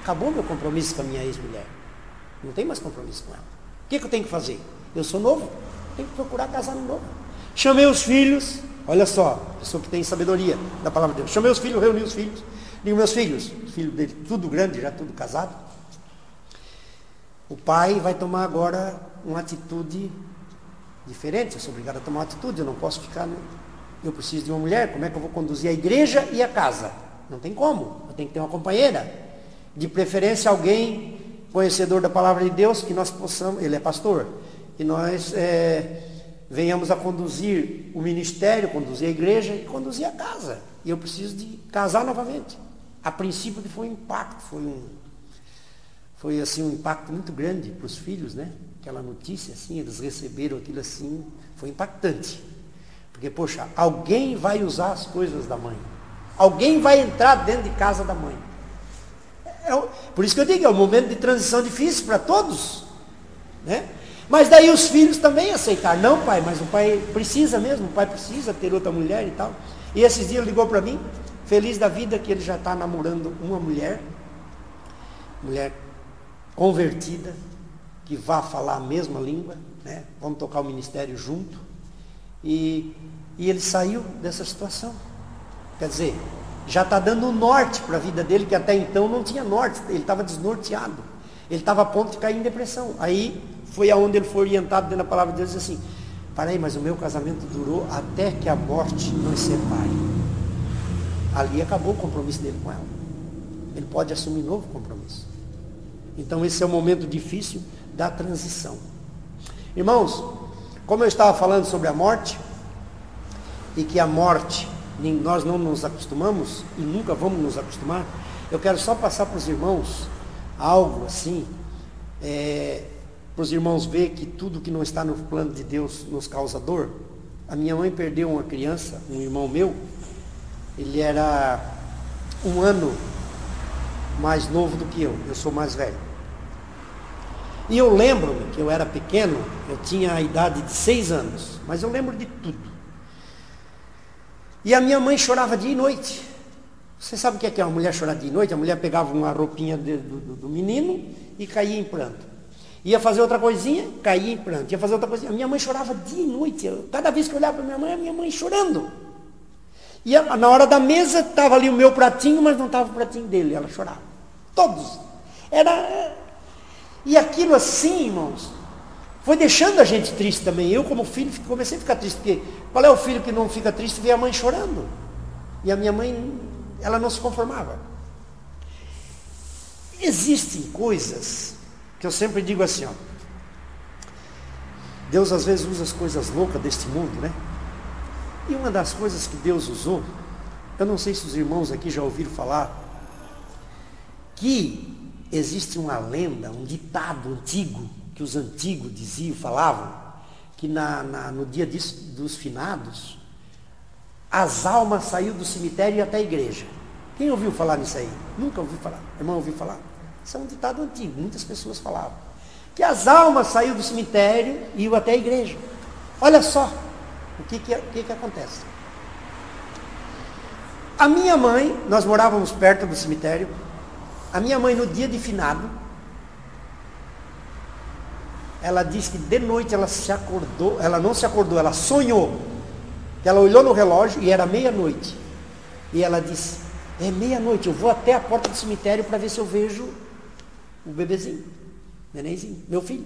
Acabou meu compromisso com a minha ex-mulher. Não tem mais compromisso com ela. O que eu tenho que fazer? Eu sou novo, tenho que procurar casar no novo. Chamei os filhos, olha só, pessoa que tem sabedoria da palavra de Deus. Chamei os filhos, reuni os filhos. Digo, meus filhos, os filhos dele, tudo grande, já tudo casado. O pai vai tomar agora uma atitude diferente. Eu sou obrigado a tomar uma atitude, eu não posso ficar... Eu preciso de uma mulher, como é que eu vou conduzir a igreja e a casa? Não tem como, eu tenho que ter uma companheira. De preferência alguém conhecedor da palavra de Deus, que nós possamos, ele é pastor, e nós venhamos a conduzir o ministério, conduzir a igreja e conduzir a casa. E eu preciso de casar novamente. A princípio que foi um impacto, foi assim um impacto muito grande para os filhos, né? Aquela notícia assim, eles receberam aquilo assim, foi impactante. Porque, poxa, alguém vai usar as coisas da mãe. Alguém vai entrar dentro de casa da mãe. Por isso que eu digo, é um momento de transição difícil para todos, né? Mas daí os filhos também aceitaram. Não, pai, mas o pai precisa mesmo, o pai precisa ter outra mulher e tal. E esses dias ele ligou para mim, feliz da vida que ele já está namorando uma mulher convertida, que vá falar a mesma língua, né? Vamos tocar o ministério junto. E ele saiu dessa situação. Quer dizer, já está dando um norte para a vida dele, que até então não tinha norte, ele estava desnorteado. Ele estava a ponto de cair em depressão. Aí foi aonde ele foi orientado dentro da palavra de Deus, diz assim, peraí, mas o meu casamento durou até que a morte nos separe. Ali acabou o compromisso dele com ela. Ele pode assumir novo compromisso. Então esse é o momento difícil da transição. Irmãos, como eu estava falando sobre a morte, e que a morte, nós não nos acostumamos, e nunca vamos nos acostumar, eu quero só passar para os irmãos algo assim, para os irmãos ver que tudo que não está no plano de Deus nos causa dor. A minha mãe perdeu uma criança, um irmão meu, ele era 1 ano mais novo do que eu sou mais velho. E eu lembro-me que eu era pequeno, eu tinha a idade de 6 anos, mas eu lembro de tudo. E a minha mãe chorava dia e noite. Você sabe o que é uma mulher chorar dia e noite? A mulher pegava uma roupinha do menino e caía em pranto. Ia fazer outra coisinha, caía em pranto. Ia fazer outra coisinha. A minha mãe chorava dia e noite. Cada vez que eu olhava para a minha mãe chorando. E na hora da mesa, estava ali o meu pratinho, mas não estava o pratinho dele. Ela chorava. Todos. E aquilo assim, irmãos, foi deixando a gente triste também. Eu, como filho, comecei a ficar triste. Porque qual é o filho que não fica triste ver a mãe chorando? E a minha mãe, ela não se conformava. Existem coisas que eu sempre digo assim, ó. Deus às vezes usa as coisas loucas deste mundo, né? E uma das coisas que Deus usou, eu não sei se os irmãos aqui já ouviram falar, que existe uma lenda, um ditado antigo, que os antigos diziam, falavam, que no dia dos finados, as almas saíram do cemitério e até a igreja. Quem ouviu falar nisso aí? Nunca ouviu falar. Irmão, ouviu falar? Isso é um ditado antigo, muitas pessoas falavam. Que as almas saíram do cemitério e iam até a igreja. Olha só o que acontece. A minha mãe, nós morávamos perto do cemitério, a minha mãe no dia de finado, ela disse que de noite ela se acordou, ela não se acordou, ela sonhou. Ela olhou no relógio e era meia-noite. E ela disse, é meia-noite, eu vou até a porta do cemitério para ver se eu vejo o bebezinho, nenenzinho, meu filho.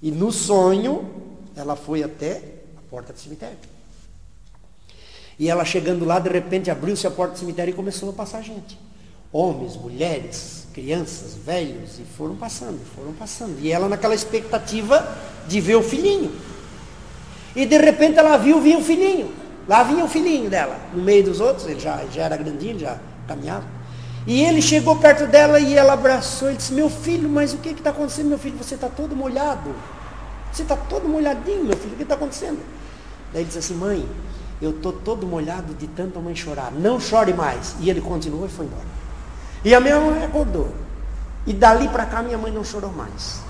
E no sonho, ela foi até a porta do cemitério. E ela chegando lá, de repente abriu-se a porta do cemitério e começou a passar gente. Homens, mulheres, crianças, velhos, e foram passando. E ela naquela expectativa de ver o filhinho. E de repente ela vinha o filhinho. Lá vinha o filhinho dela, no meio dos outros, ele já era grandinho, já caminhava. E ele chegou perto dela e ela abraçou e disse, meu filho, mas o que está acontecendo, meu filho? Você está todo molhado. Você está todo molhadinho, meu filho, o que está acontecendo? Daí ele disse assim, mãe, eu estou todo molhado de tanto a mãe chorar, não chore mais. E ele continuou e foi embora. E a minha mãe acordou. E dali para cá minha mãe não chorou mais.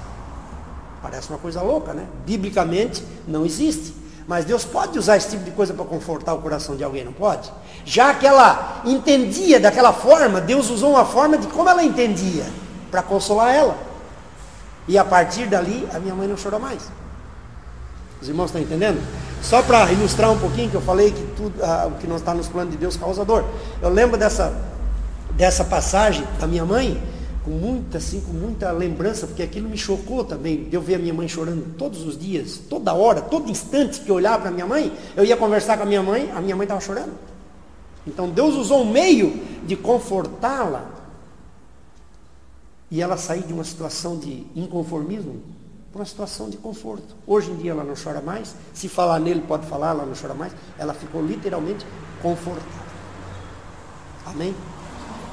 Parece uma coisa louca, né? Biblicamente não existe. Mas Deus pode usar esse tipo de coisa para confortar o coração de alguém, não pode? Já que ela entendia daquela forma, Deus usou uma forma de como ela entendia, para consolar ela. E a partir dali, a minha mãe não chorou mais. Os irmãos estão entendendo? Só para ilustrar um pouquinho, que eu falei que tudo o que não está nos planos de Deus causa dor. Eu lembro dessa passagem da minha mãe, com muita lembrança, porque aquilo me chocou também, de eu ver a minha mãe chorando todos os dias, toda hora, todo instante que eu olhava para a minha mãe, eu ia conversar com a minha mãe estava chorando. Então Deus usou um meio de confortá-la, e ela sair de uma situação de inconformismo para uma situação de conforto. Hoje em dia ela não chora mais, se falar nele pode falar, ela não chora mais, ela ficou literalmente confortável. Amém?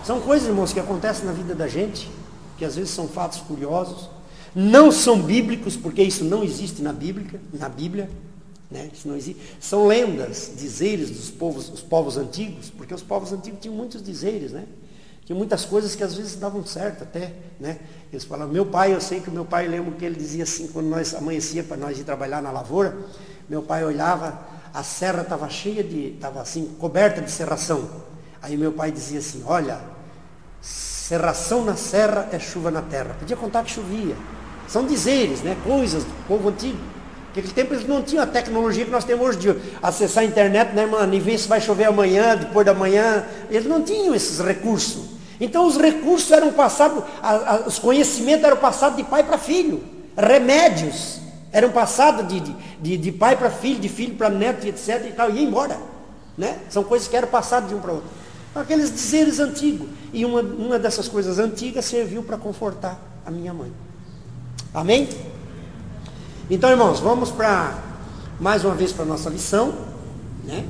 São coisas, irmãos, que acontecem na vida da gente, que às vezes são fatos curiosos, não são bíblicos, porque isso não existe na Bíblia, né? Isso não existe. São lendas, dizeres dos povos antigos, porque os povos antigos tinham muitos dizeres, né? Tinha muitas coisas que às vezes davam certo até, né? Eles falavam, eu sei que o meu pai, lembro que ele dizia assim, quando nós amanhecia para nós ir trabalhar na lavoura, meu pai olhava, a serra estava estava assim, coberta de serração. Aí meu pai dizia assim, olha, serração na serra é chuva na terra. Podia contar que chovia. São dizeres, né? Coisas do povo antigo. Naquele tempo eles não tinham a tecnologia que nós temos hoje de acessar a internet, né, mano? E ver se vai chover amanhã, depois da manhã. Eles não tinham esses recursos. Então os recursos eram passados, os conhecimentos eram passados de pai para filho. Remédios eram passados de pai para filho, de filho para neto, etc. e tal, e ia embora. Né? São coisas que eram passadas de um para outro. Aqueles dizeres antigos. E uma dessas coisas antigas serviu para confortar a minha mãe. Amém? Então, irmãos, vamos mais uma vez para a nossa lição. Né?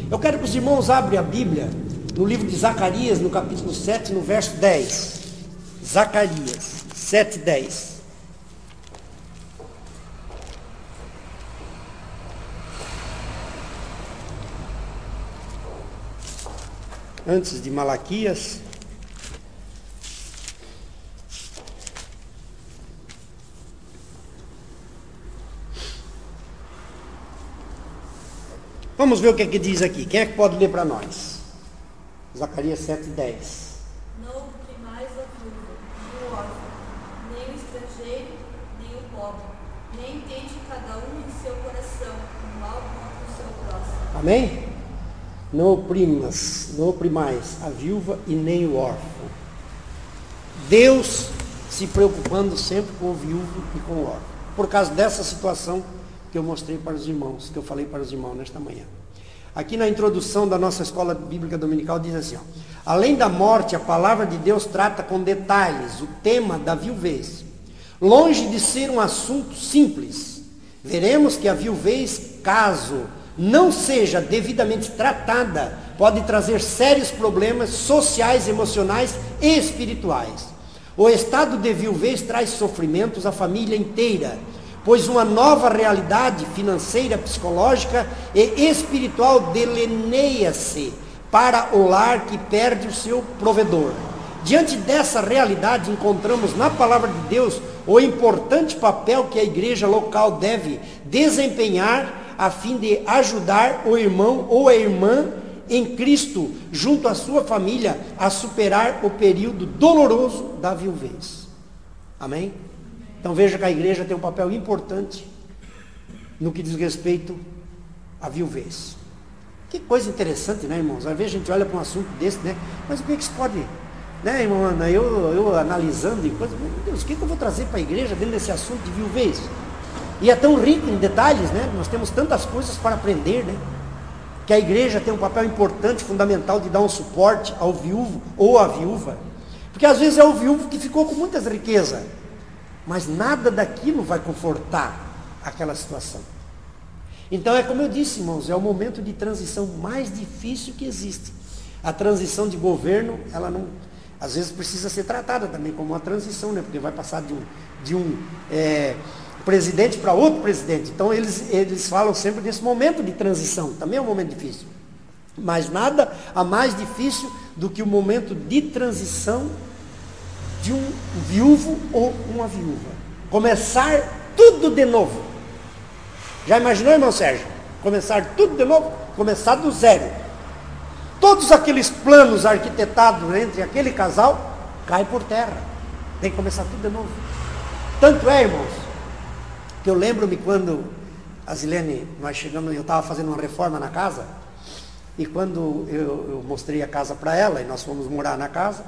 Eu quero que os irmãos abrem a Bíblia no livro de Zacarias, no capítulo 7, no verso 10. Zacarias 7, 10. Antes de Malaquias. Vamos ver o que é que diz aqui. Quem é que pode ler para nós? Zacarias 7, 10. Não oprimais a viúva, nem o órfão, nem o estrangeiro, nem o pobre, nem tente cada um em seu coração o mal contra o seu próximo. Amém? Não oprimais a viúva e nem o órfão. Deus se preocupando sempre com o viúvo e com o órfão. Por causa dessa situação que eu mostrei para os irmãos, que eu falei para os irmãos nesta manhã. Aqui na introdução da nossa escola bíblica dominical diz assim, ó, além da morte, a palavra de Deus trata com detalhes o tema da viuvez. Longe de ser um assunto simples, veremos que a viuvez, caso não seja devidamente tratada, pode trazer sérios problemas sociais, emocionais e espirituais. O estado de viuvez traz sofrimentos à família inteira, pois uma nova realidade financeira, psicológica e espiritual delineia-se para o lar que perde o seu provedor. Diante dessa realidade, encontramos na palavra de Deus o importante papel que a igreja local deve desempenhar a fim de ajudar o irmão ou a irmã em Cristo, junto à sua família, a superar o período doloroso da viuvez. Amém? Então veja que a igreja tem um papel importante no que diz respeito à viuvez. Que coisa interessante, né, irmãos? Às vezes a gente olha para um assunto desse, né? Mas o que isso pode, né, irmão Ana? Eu analisando e coisas, meu Deus, o que eu vou trazer para a igreja dentro desse assunto de viuvez? E é tão rico em detalhes, né? Nós temos tantas coisas para aprender, né? Que a igreja tem um papel importante, fundamental, de dar um suporte ao viúvo ou à viúva. Porque às vezes é o viúvo que ficou com muitas riquezas, mas nada daquilo vai confortar aquela situação. Então é como eu disse, irmãos, é o momento de transição mais difícil que existe. A transição de governo, ela não, às vezes precisa ser tratada também como uma transição, né? Porque vai passar de um presidente para outro presidente. Então eles falam sempre desse momento de transição, também é um momento difícil. Mas nada há mais difícil do que o momento de transição de um viúvo ou uma viúva. Começar tudo de novo. Já imaginou, irmão Sérgio? Começar tudo de novo? Começar do zero. Todos aqueles planos arquitetados entre aquele casal caem por terra. Tem que começar tudo de novo. Tanto é, irmãos, que eu lembro-me quando a Zilene, nós chegamos, eu estava fazendo uma reforma na casa, e quando eu mostrei a casa para ela, e nós fomos morar na casa,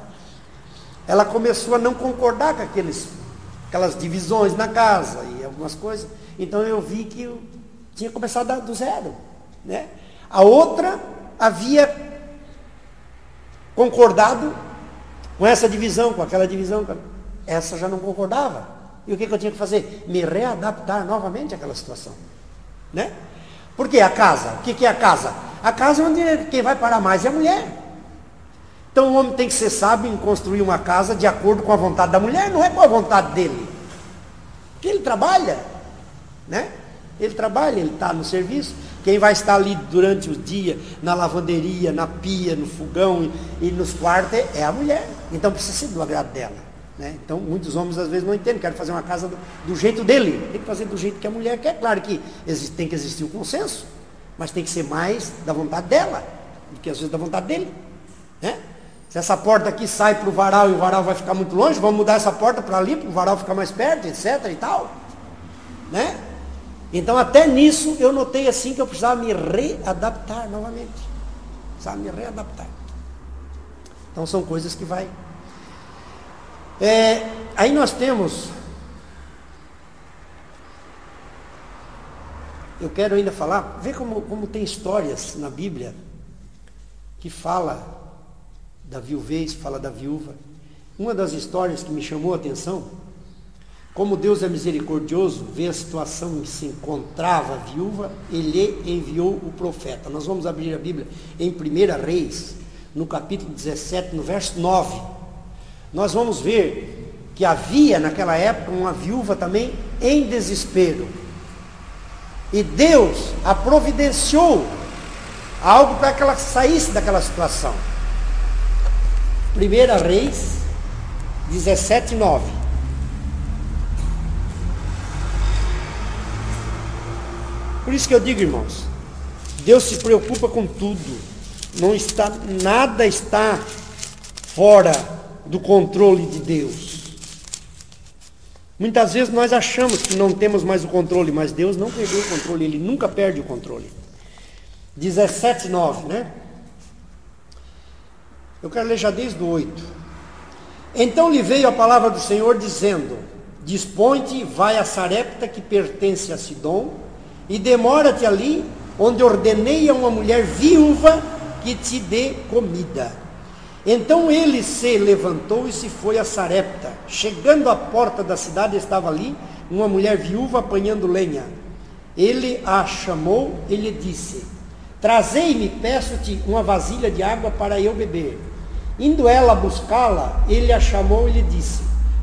ela começou a não concordar com aquelas divisões na casa e algumas coisas. Então eu vi que eu tinha começado do zero, né? A outra havia concordado com essa divisão, com aquela divisão. Essa já não concordava. E o que eu tinha que fazer? Me readaptar novamente àquela situação, né? Porque a casa, o que é a casa? A casa é onde quem vai parar mais é a mulher. Então o homem tem que ser sábio em construir uma casa de acordo com a vontade da mulher, não é com a vontade dele. Porque ele trabalha, né? Ele trabalha, ele está no serviço. Quem vai estar ali durante o dia, na lavanderia, na pia, no fogão e nos quartos é a mulher. Então precisa ser do agrado dela, né? Então muitos homens às vezes não entendem, querem fazer uma casa do jeito dele. Tem que fazer do jeito que a mulher quer. Claro que tem que existir o consenso, mas tem que ser mais da vontade dela do que às vezes da vontade dele, né? Se essa porta aqui sai para o varal e o varal vai ficar muito longe, vamos mudar essa porta para ali, para o varal ficar mais perto, etc. e tal, né? Então até nisso eu notei assim que eu precisava me readaptar novamente. Precisava me readaptar. Então são coisas que vai. Aí nós temos. Eu quero ainda falar, vê como tem histórias na Bíblia que fala da viuvez, fala da viúva. Uma das histórias que me chamou a atenção, como Deus é misericordioso, vê a situação em que se encontrava a viúva, ele enviou o profeta. Nós vamos abrir a Bíblia em 1 Reis, no capítulo 17, no verso 9. Nós vamos ver que havia naquela época uma viúva também em desespero. E Deus a providenciou algo para que ela saísse daquela situação. 1 Reis 17, 9. Por isso que eu digo, irmãos, Deus se preocupa com tudo. Nada está fora do controle de Deus. Muitas vezes nós achamos que não temos mais o controle, mas Deus não perdeu o controle, Ele nunca perde o controle. 17, 9, né? Eu quero ler já desde o 8. Então lhe veio a palavra do Senhor dizendo: dispõe-te, vai a Sarepta, que pertence a Sidom, e demora-te ali, onde ordenei a uma mulher viúva que te dê comida. Então ele se levantou e se foi a Sarepta. Chegando à porta da cidade, estava ali uma mulher viúva apanhando lenha. Ele a chamou e lhe disse: trazei-me, peço-te, uma vasilha de água para eu beber. Indo ela buscá-la, ele a chamou e lhe disse: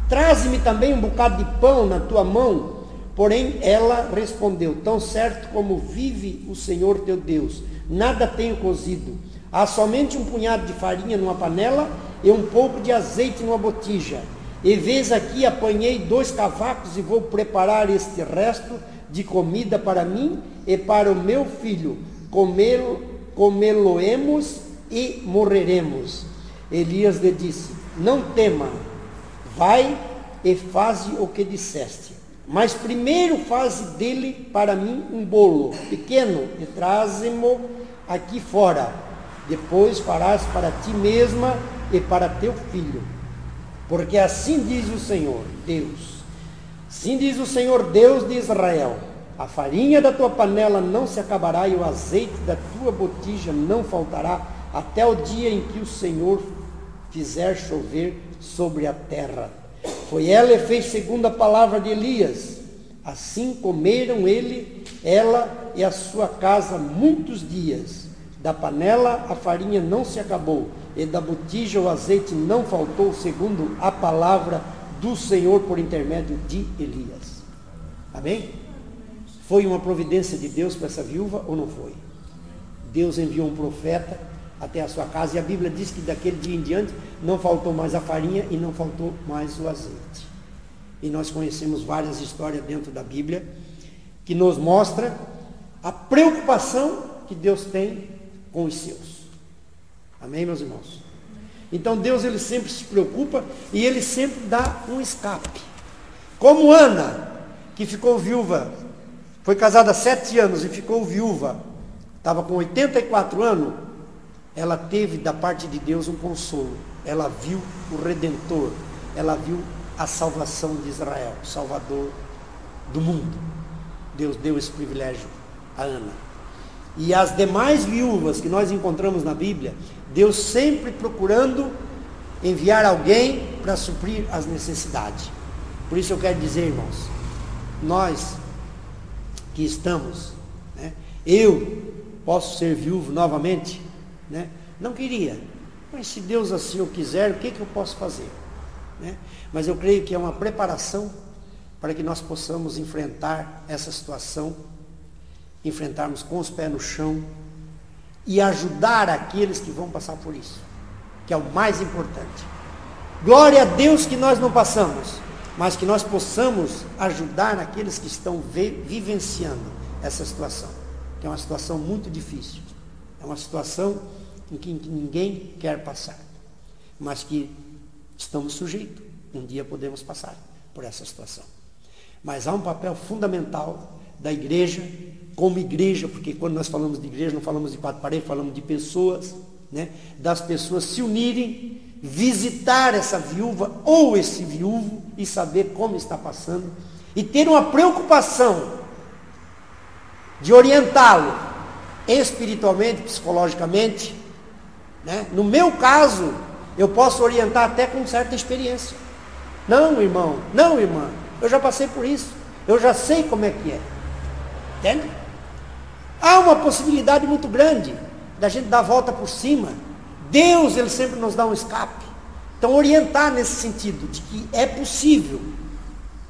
traze-me também um bocado de pão na tua mão. Porém ela respondeu: tão certo como vive o Senhor teu Deus, nada tenho cozido. Há somente um punhado de farinha numa panela e um pouco de azeite numa botija. E vês aqui, apanhei 2 cavacos e vou preparar este resto de comida para mim e para o meu filho. Comê-lo-emos e morreremos. Elias lhe disse: não tema, vai e faze o que disseste. Mas primeiro faze dele para mim um bolo pequeno e traze-mo aqui fora. Depois farás para ti mesma e para teu filho. Porque assim diz o Senhor Deus. Assim diz o Senhor Deus de Israel: a farinha da tua panela não se acabará e o azeite da tua botija não faltará, até o dia em que o Senhor fizer chover sobre a terra. Foi ela e fez segundo a palavra de Elias. Assim comeram ela e a sua casa muitos dias. Da panela a farinha não se acabou, e da botija o azeite não faltou, segundo a palavra do Senhor por intermédio de Elias. Amém? Foi uma providência de Deus para essa viúva ou não foi? Deus enviou um profeta até a sua casa, e a Bíblia diz que daquele dia em diante não faltou mais a farinha e não faltou mais o azeite. E nós conhecemos várias histórias dentro da Bíblia que nos mostra a preocupação que Deus tem com os seus. Amém, meus irmãos? Então Deus, ele sempre se preocupa e ele sempre dá um escape. Como Ana, que ficou viúva, foi casada há 7 anos e ficou viúva, estava com 84 anos, ela teve da parte de Deus um consolo. Ela viu o Redentor, ela viu a salvação de Israel, o Salvador do mundo. Deus deu esse privilégio a Ana. E as demais viúvas que nós encontramos na Bíblia, Deus sempre procurando enviar alguém para suprir as necessidades. Por isso eu quero dizer, irmãos, nós que estamos, né, eu posso ser viúvo novamente, né? Não queria, mas se Deus assim o quiser, o que eu posso fazer? Né? Mas eu creio que é uma preparação para que nós possamos enfrentar essa situação, enfrentarmos com os pés no chão e ajudar aqueles que vão passar por isso, que é o mais importante. Glória a Deus que nós não passamos, mas que nós possamos ajudar aqueles que estão vivenciando essa situação, que é uma situação muito difícil, é uma situação em que ninguém quer passar, mas que estamos sujeitos, um dia podemos passar por essa situação. Mas há um papel fundamental da igreja, como igreja, porque quando nós falamos de igreja, não falamos de quatro paredes, falamos de pessoas, né? Das pessoas se unirem, visitar essa viúva ou esse viúvo e saber como está passando e ter uma preocupação de orientá-lo espiritualmente, psicologicamente, né? No meu caso, eu posso orientar até com certa experiência. Não, irmão, não, irmã, eu já passei por isso, eu já sei como é que é. Entende? Há uma possibilidade muito grande da gente dar a volta por cima. Deus, Ele sempre nos dá um escape. Então, orientar nesse sentido, de que é possível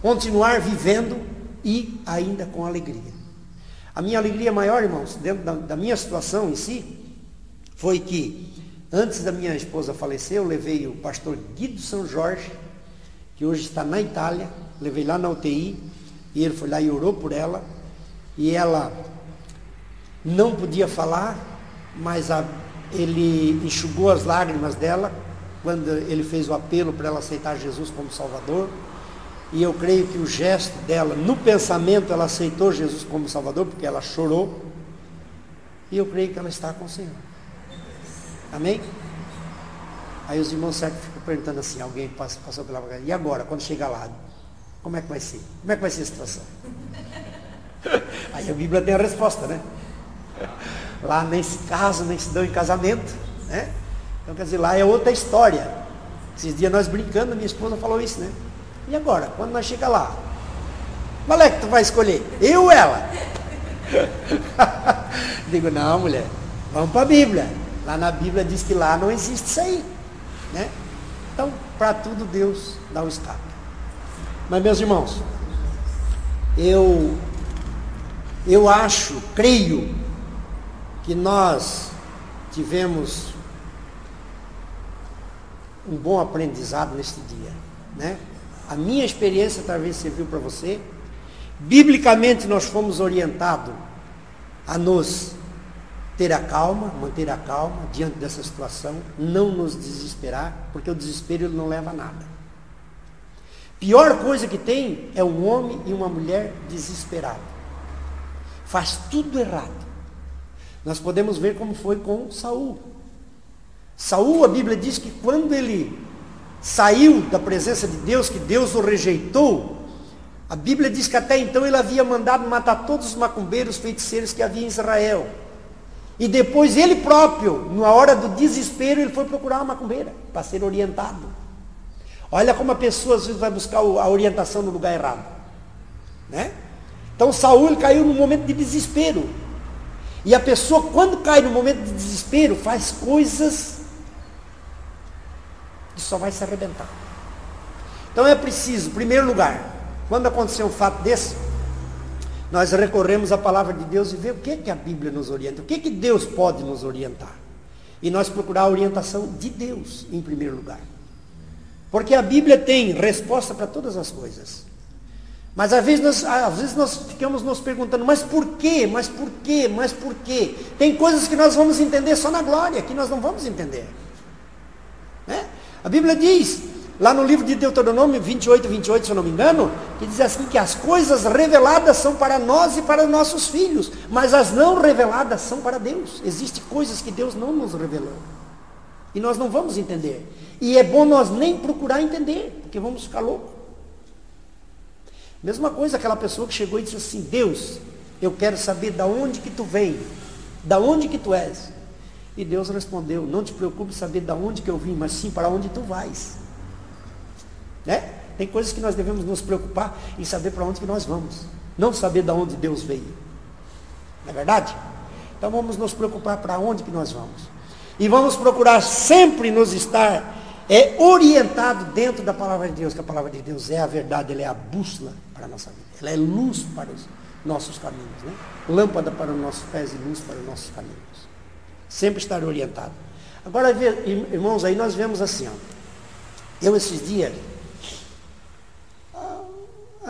continuar vivendo e ainda com alegria. A minha alegria maior, irmãos, dentro da minha situação em si, foi que, antes da minha esposa falecer, eu levei o pastor Guido São Jorge, que hoje está na Itália, levei lá na UTI, e ele foi lá e orou por ela, e ela não podia falar, mas ele enxugou as lágrimas dela, quando ele fez o apelo para ela aceitar Jesus como Salvador, e eu creio que o gesto dela, no pensamento, ela aceitou Jesus como Salvador, porque ela chorou, e eu creio que ela está com o Senhor. Amém? Aí os irmãos certos ficam perguntando assim, alguém passou pela casa, e agora, quando chegar lá, como é que vai ser? Como é que vai ser a situação? Aí a Bíblia tem a resposta, né? Lá nem se casam, nem se dão em casamento, né? Então quer dizer, lá é outra história. Esses dias nós brincando, minha esposa falou isso, né? E agora, quando nós chega lá, qual é que tu vai escolher? Eu ou ela? Digo, não, mulher, vamos para a Bíblia. Lá na Bíblia diz que lá não existe isso aí, né? Então, para tudo Deus dá um escape. Mas, meus irmãos, eu acho, creio, que nós tivemos um bom aprendizado neste dia, né? A minha experiência talvez serviu para você. Biblicamente nós fomos orientados a nos ter a calma, manter a calma diante dessa situação, não nos desesperar, porque o desespero ele não leva a nada. Pior coisa que tem é um homem e uma mulher desesperados. Faz tudo errado. Nós podemos ver como foi com Saul. Saul, a Bíblia diz que quando ele saiu da presença de Deus, que Deus o rejeitou, a Bíblia diz que até então ele havia mandado matar todos os macumbeiros, feiticeiros que havia em Israel. E depois ele próprio, na hora do desespero, ele foi procurar uma macumbeira, para ser orientado. Olha como a pessoa às vezes vai buscar a orientação no lugar errado, né? Então Saul ele caiu num momento de desespero. E a pessoa, quando cai no momento de desespero, faz coisas que só vai se arrebentar. Então é preciso, em primeiro lugar, quando acontecer um fato desse, nós recorremos à palavra de Deus e ver o que a Bíblia nos orienta, o que Deus pode nos orientar. E nós procurar a orientação de Deus, em primeiro lugar. Porque a Bíblia tem resposta para todas as coisas. Mas às vezes nós ficamos nos perguntando, mas por quê? Mas por quê? Mas por quê? Tem coisas que nós vamos entender só na glória, que nós não vamos entender. Né? A Bíblia diz lá no livro de Deuteronômio 28, se eu não me engano, que diz assim, que as coisas reveladas são para nós e para nossos filhos, mas as não reveladas são para Deus. Existem coisas que Deus não nos revelou, e nós não vamos entender, e é bom nós nem procurar entender, porque vamos ficar loucos. Mesma coisa aquela pessoa que chegou e disse assim, Deus, eu quero saber da onde que tu vem, da onde que tu és. E Deus respondeu, não te preocupes em saber da onde que eu vim, mas sim para onde tu vais. Né? Tem coisas que nós devemos nos preocupar em saber para onde que nós vamos, não saber de onde Deus veio. Não é verdade? Então vamos nos preocupar para onde que nós vamos. E vamos procurar sempre nos estar orientado dentro da palavra de Deus, que a palavra de Deus é a verdade, ela é a bússola para a nossa vida. Ela é luz para os nossos caminhos, né? Lâmpada para os nossos pés e luz para os nossos caminhos. Sempre estar orientado. Agora, irmãos, aí nós vemos assim, ó. Eu esses dias,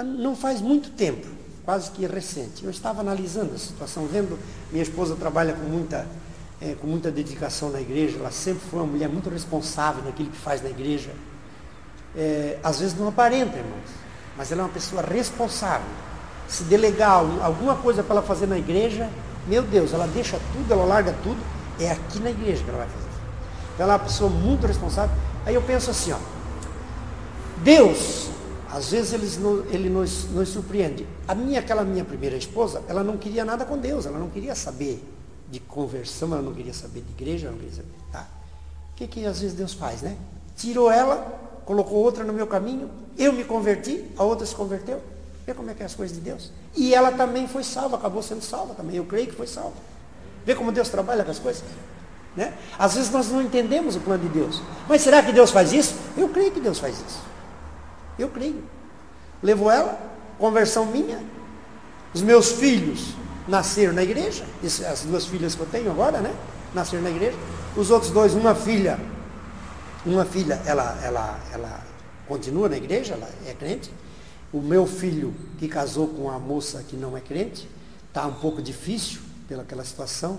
não faz muito tempo, quase que recente, eu estava analisando a situação, vendo, minha esposa trabalha com muita dedicação na igreja, ela sempre foi uma mulher muito responsável naquilo que faz na igreja. Às vezes não aparenta, irmãos, mas ela é uma pessoa responsável. Se delegar alguma coisa para ela fazer na igreja, meu Deus, ela deixa tudo, ela larga tudo, é aqui na igreja que ela vai fazer. Então ela é uma pessoa muito responsável. Aí eu penso assim, ó, Deus, às vezes ele nos surpreende. Aquela minha primeira esposa, ela não queria nada com Deus, ela não queria saber de conversão, ela não queria saber de igreja, ela não queria saber, tá? O que às vezes Deus faz, né? Tirou ela, colocou outra no meu caminho, eu me converti, a outra se converteu. Vê como é que é as coisas de Deus. E ela também foi salva, acabou sendo salva também, eu creio que foi salva. Vê como Deus trabalha com as coisas, né? Às vezes nós não entendemos o plano de Deus, mas será que Deus faz isso? Eu creio que Deus faz isso. Eu creio. Levou ela, conversão minha, os meus filhos nasceram na igreja, as duas filhas que eu tenho agora, né? Nasceram na igreja. Os outros dois, uma filha, ela continua na igreja, ela é crente. O meu filho, que casou com uma moça que não é crente, está um pouco difícil pelaquela situação,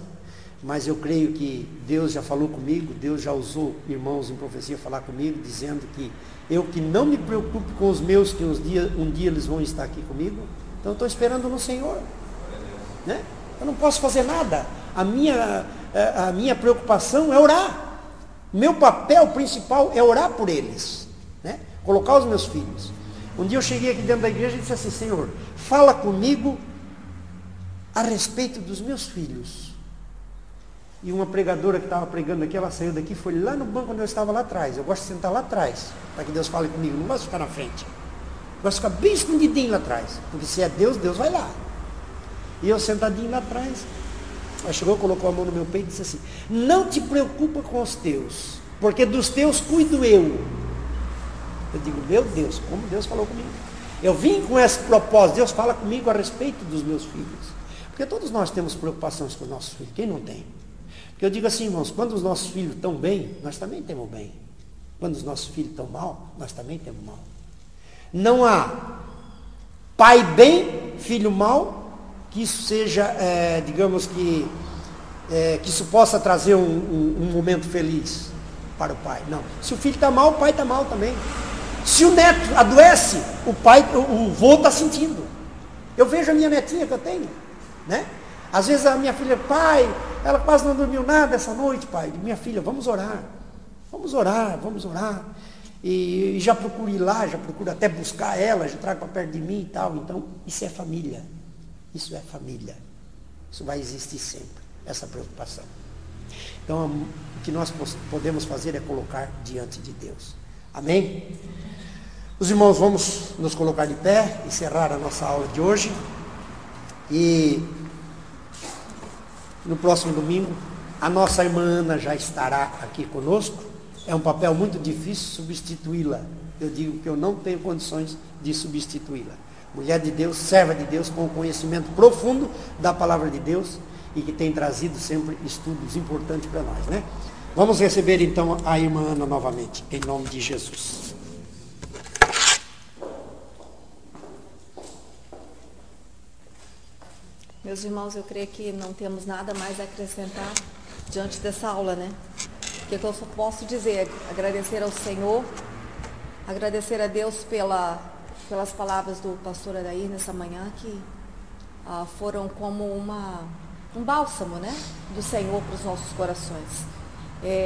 mas eu creio que Deus já falou comigo, Deus já usou irmãos em profecia falar comigo, dizendo que eu que não me preocupo com os meus, que um dia eles vão estar aqui comigo. Então eu estou esperando no Senhor, né? Eu não posso fazer nada. A minha preocupação é orar. Meu papel principal é orar por eles, né? Colocar os meus filhos. Um dia eu cheguei aqui dentro da igreja e disse assim, Senhor, fala comigo a respeito dos meus filhos. E uma pregadora que estava pregando aqui, ela saiu daqui, foi lá no banco onde eu estava lá atrás. Eu gosto de sentar lá atrás, para que Deus fale comigo, não gosto de ficar na frente. Eu gosto de ficar bem escondidinho lá atrás, porque se é Deus, Deus vai lá. E eu sentadinho lá atrás, ela chegou, colocou a mão no meu peito e disse assim, não te preocupa com os teus, porque dos teus cuido eu. Eu digo, meu Deus, como Deus falou comigo. Eu vim com esse propósito, Deus fala comigo a respeito dos meus filhos. Porque todos nós temos preocupações com os nossos filhos, quem não tem? Porque eu digo assim, irmãos, quando os nossos filhos estão bem, nós também temos bem. Quando os nossos filhos estão mal, nós também temos mal. Não há pai bem, filho mal, que isso seja, digamos que isso possa trazer um momento feliz para o pai. Não. Se o filho está mal, o pai está mal também. Se o neto adoece, o vô está sentindo. Eu vejo a minha netinha que eu tenho, né? Às vezes a minha filha, pai, ela quase não dormiu nada essa noite, pai. Minha filha, vamos orar. Vamos orar, vamos orar. E já procuro ir lá, já procuro até buscar ela, já trago para perto de mim e tal. Então, isso é família. Isso é família. Isso vai existir sempre, essa preocupação. Então, o que nós podemos fazer é colocar diante de Deus. Amém? Os irmãos, vamos nos colocar de pé, encerrar a nossa aula de hoje. E no próximo domingo, a nossa irmã Ana já estará aqui conosco. É um papel muito difícil substituí-la. Eu digo que eu não tenho condições de substituí-la. Mulher de Deus, serva de Deus, com conhecimento profundo da palavra de Deus e que tem trazido sempre estudos importantes para nós, né? Vamos receber então a irmã Ana novamente, em nome de Jesus. Meus irmãos, eu creio que não temos nada mais a acrescentar diante dessa aula, né? O que eu só posso dizer? Agradecer ao Senhor, agradecer a Deus pelas palavras do pastor Adair nessa manhã, que foram como um bálsamo, né, do Senhor para os nossos corações.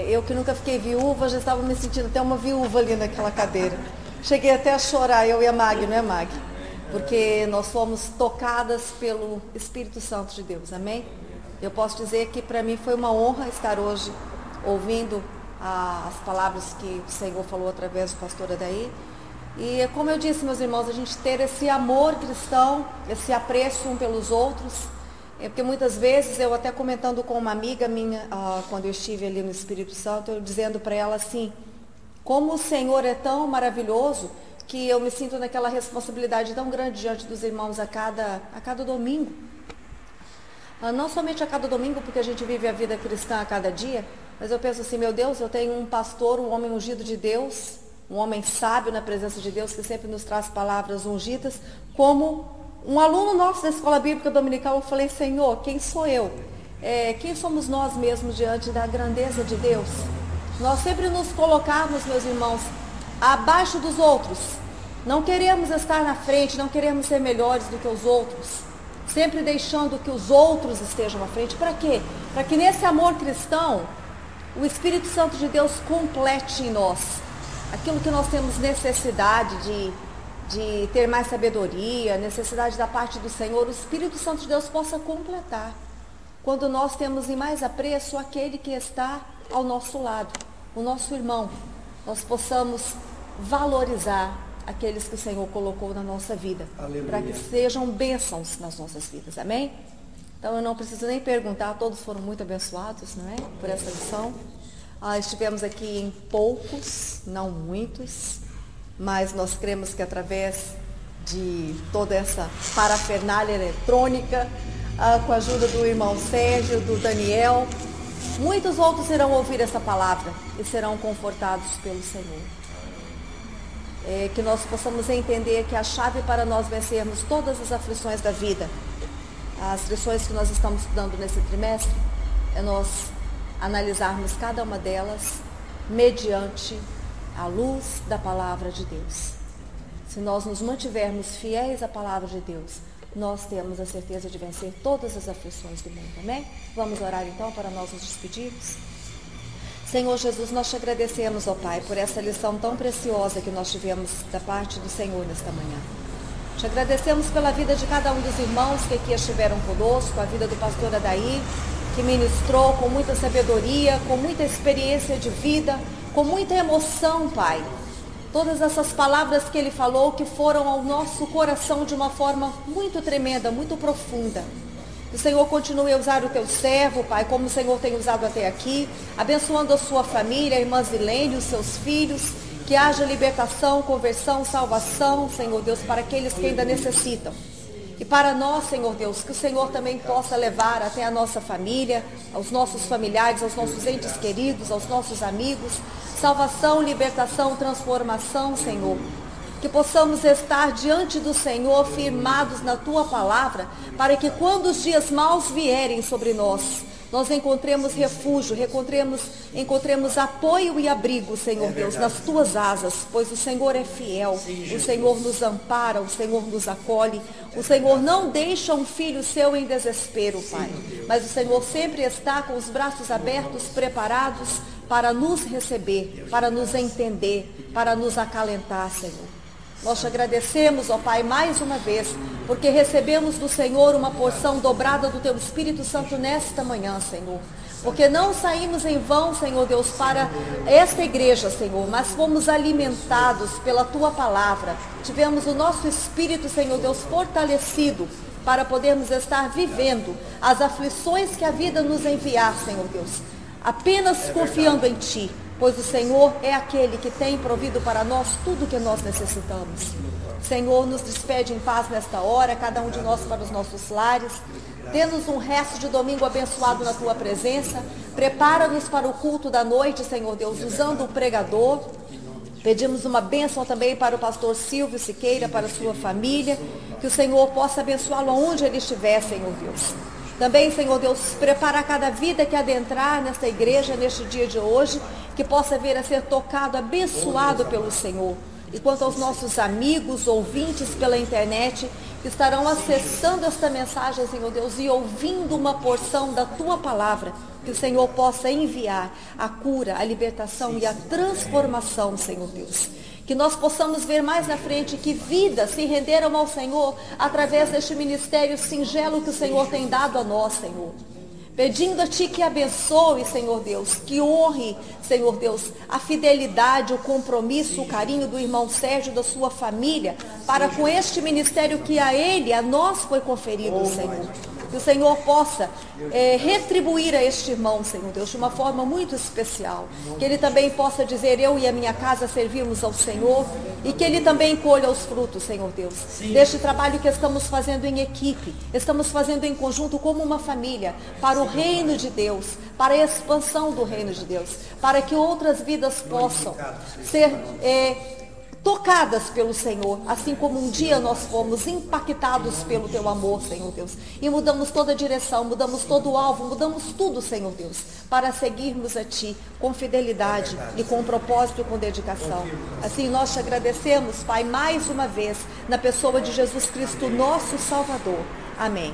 Eu que nunca fiquei viúva, já estava me sentindo até uma viúva ali naquela cadeira. Cheguei até a chorar, eu e a Mag, não é, Mag? Porque nós fomos tocadas pelo Espírito Santo de Deus, amém? Eu posso dizer que para mim foi uma honra estar hoje ouvindo as palavras que o Senhor falou através do pastor Adair. E como eu disse, meus irmãos, a gente ter esse amor cristão, esse apreço um pelos outros, porque muitas vezes, eu até comentando com uma amiga minha, quando eu estive ali no Espírito Santo, eu dizendo para ela assim, como o Senhor é tão maravilhoso, que eu me sinto naquela responsabilidade tão grande diante dos irmãos a cada domingo. Não somente a cada domingo, porque a gente vive a vida cristã a cada dia, mas eu penso assim, meu Deus, eu tenho um pastor, um homem ungido de Deus, um homem sábio na presença de Deus, que sempre nos traz palavras ungidas, como um aluno nosso da Escola Bíblica Dominical. Eu falei, Senhor, quem sou eu? Quem somos nós mesmos diante da grandeza de Deus? Nós sempre nos colocarmos, meus irmãos, abaixo dos outros. Não queremos estar na frente, não queremos ser melhores do que os outros. Sempre deixando que os outros estejam à frente. Para quê? Para que nesse amor cristão, o Espírito Santo de Deus complete em nós aquilo que nós temos necessidade de ter mais sabedoria, necessidade da parte do Senhor, o Espírito Santo de Deus possa completar. Quando nós temos em mais apreço aquele que está ao nosso lado, o nosso irmão, nós possamos valorizar aqueles que o Senhor colocou na nossa vida, para que sejam bênçãos nas nossas vidas, amém? Então eu não preciso nem perguntar, todos foram muito abençoados, não é? Por essa lição. Estivemos aqui em poucos, não muitos, mas nós cremos que através de toda essa parafernália eletrônica, com a ajuda do irmão Sérgio, do Daniel, muitos outros irão ouvir essa palavra e serão confortados pelo Senhor. Que nós possamos entender que a chave para nós vencermos todas as aflições da vida, as lições que nós estamos estudando nesse trimestre, é nós analisarmos cada uma delas mediante a luz da palavra de Deus. Se nós nos mantivermos fiéis à palavra de Deus, nós temos a certeza de vencer todas as aflições do mundo, amém? Vamos orar então para nós nos despedirmos. Senhor Jesus, nós te agradecemos, ó Pai, por essa lição tão preciosa que nós tivemos da parte do Senhor nesta manhã. Te agradecemos pela vida de cada um dos irmãos que aqui estiveram conosco, a vida do pastor Adair, que ministrou com muita sabedoria, com muita experiência de vida, com muita emoção, Pai. Todas essas palavras que ele falou que foram ao nosso coração de uma forma muito tremenda, muito profunda. Que o Senhor continue a usar o teu servo, Pai, como o Senhor tem usado até aqui, abençoando a sua família, a irmã Zilene, os seus filhos, que haja libertação, conversão, salvação, Senhor Deus, para aqueles que ainda necessitam. E para nós, Senhor Deus, que o Senhor também possa levar até a nossa família, aos nossos familiares, aos nossos entes queridos, aos nossos amigos, salvação, libertação, transformação, Senhor. Que possamos estar diante do Senhor firmados na Tua palavra, para que quando os dias maus vierem sobre nós, nós encontremos refúgio, encontremos apoio e abrigo, Senhor Deus, nas Tuas asas, pois o Senhor é fiel, o Senhor nos ampara, o Senhor nos acolhe, o Senhor não deixa um filho seu em desespero, Pai, mas o Senhor sempre está com os braços abertos, preparados para nos receber, para nos entender, para nos acalentar, Senhor. Nós te agradecemos, ó Pai, mais uma vez, porque recebemos do Senhor uma porção dobrada do Teu Espírito Santo nesta manhã, Senhor. Porque não saímos em vão, Senhor Deus, para esta igreja, Senhor, mas fomos alimentados pela Tua palavra. Tivemos o nosso espírito, Senhor Deus, fortalecido para podermos estar vivendo as aflições que a vida nos enviar, Senhor Deus, apenas confiando em Ti. Pois o Senhor é aquele que tem provido para nós tudo o que nós necessitamos. Senhor, nos despede em paz nesta hora, cada um de nós para os nossos lares. Dê-nos um resto de domingo abençoado na Tua presença. Prepara-nos para o culto da noite, Senhor Deus, usando o pregador. Pedimos uma bênção também para o pastor Silvio Siqueira, para a sua família. Que o Senhor possa abençoá-lo aonde ele estiver, Senhor Deus. Também, Senhor Deus, prepara cada vida que adentrar nesta igreja, neste dia de hoje, que possa vir a ser tocado, abençoado pelo Senhor. e quanto aos nossos amigos, ouvintes pela internet, que estarão acessando esta mensagem, Senhor Deus, e ouvindo uma porção da Tua palavra, que o Senhor possa enviar a cura, a libertação e a transformação, Senhor Deus. Que nós possamos ver mais na frente que vidas se renderam ao Senhor através deste ministério singelo que o Senhor tem dado a nós, Senhor. Pedindo a Ti que abençoe, Senhor Deus, que honre, Senhor Deus, a fidelidade, o compromisso, o carinho do irmão Sérgio e da sua família, para com este ministério que a ele, a nós foi conferido, Senhor. Que o Senhor possa retribuir a este irmão, Senhor Deus, de uma forma muito especial. Que ele também possa dizer, eu e a minha casa servimos ao Senhor, e que ele também colha os frutos, Senhor Deus, deste trabalho que estamos fazendo em equipe, estamos fazendo em conjunto como uma família, para o reino de Deus, para a expansão do reino de Deus, para que outras vidas possam ser tocadas pelo Senhor, assim como um dia nós fomos impactados pelo Teu amor, Senhor Deus, e mudamos toda a direção, mudamos todo o alvo, mudamos tudo, Senhor Deus, para seguirmos a Ti com fidelidade e com propósito e com dedicação. Assim nós Te agradecemos, Pai, mais uma vez, na pessoa de Jesus Cristo, nosso Salvador. Amém.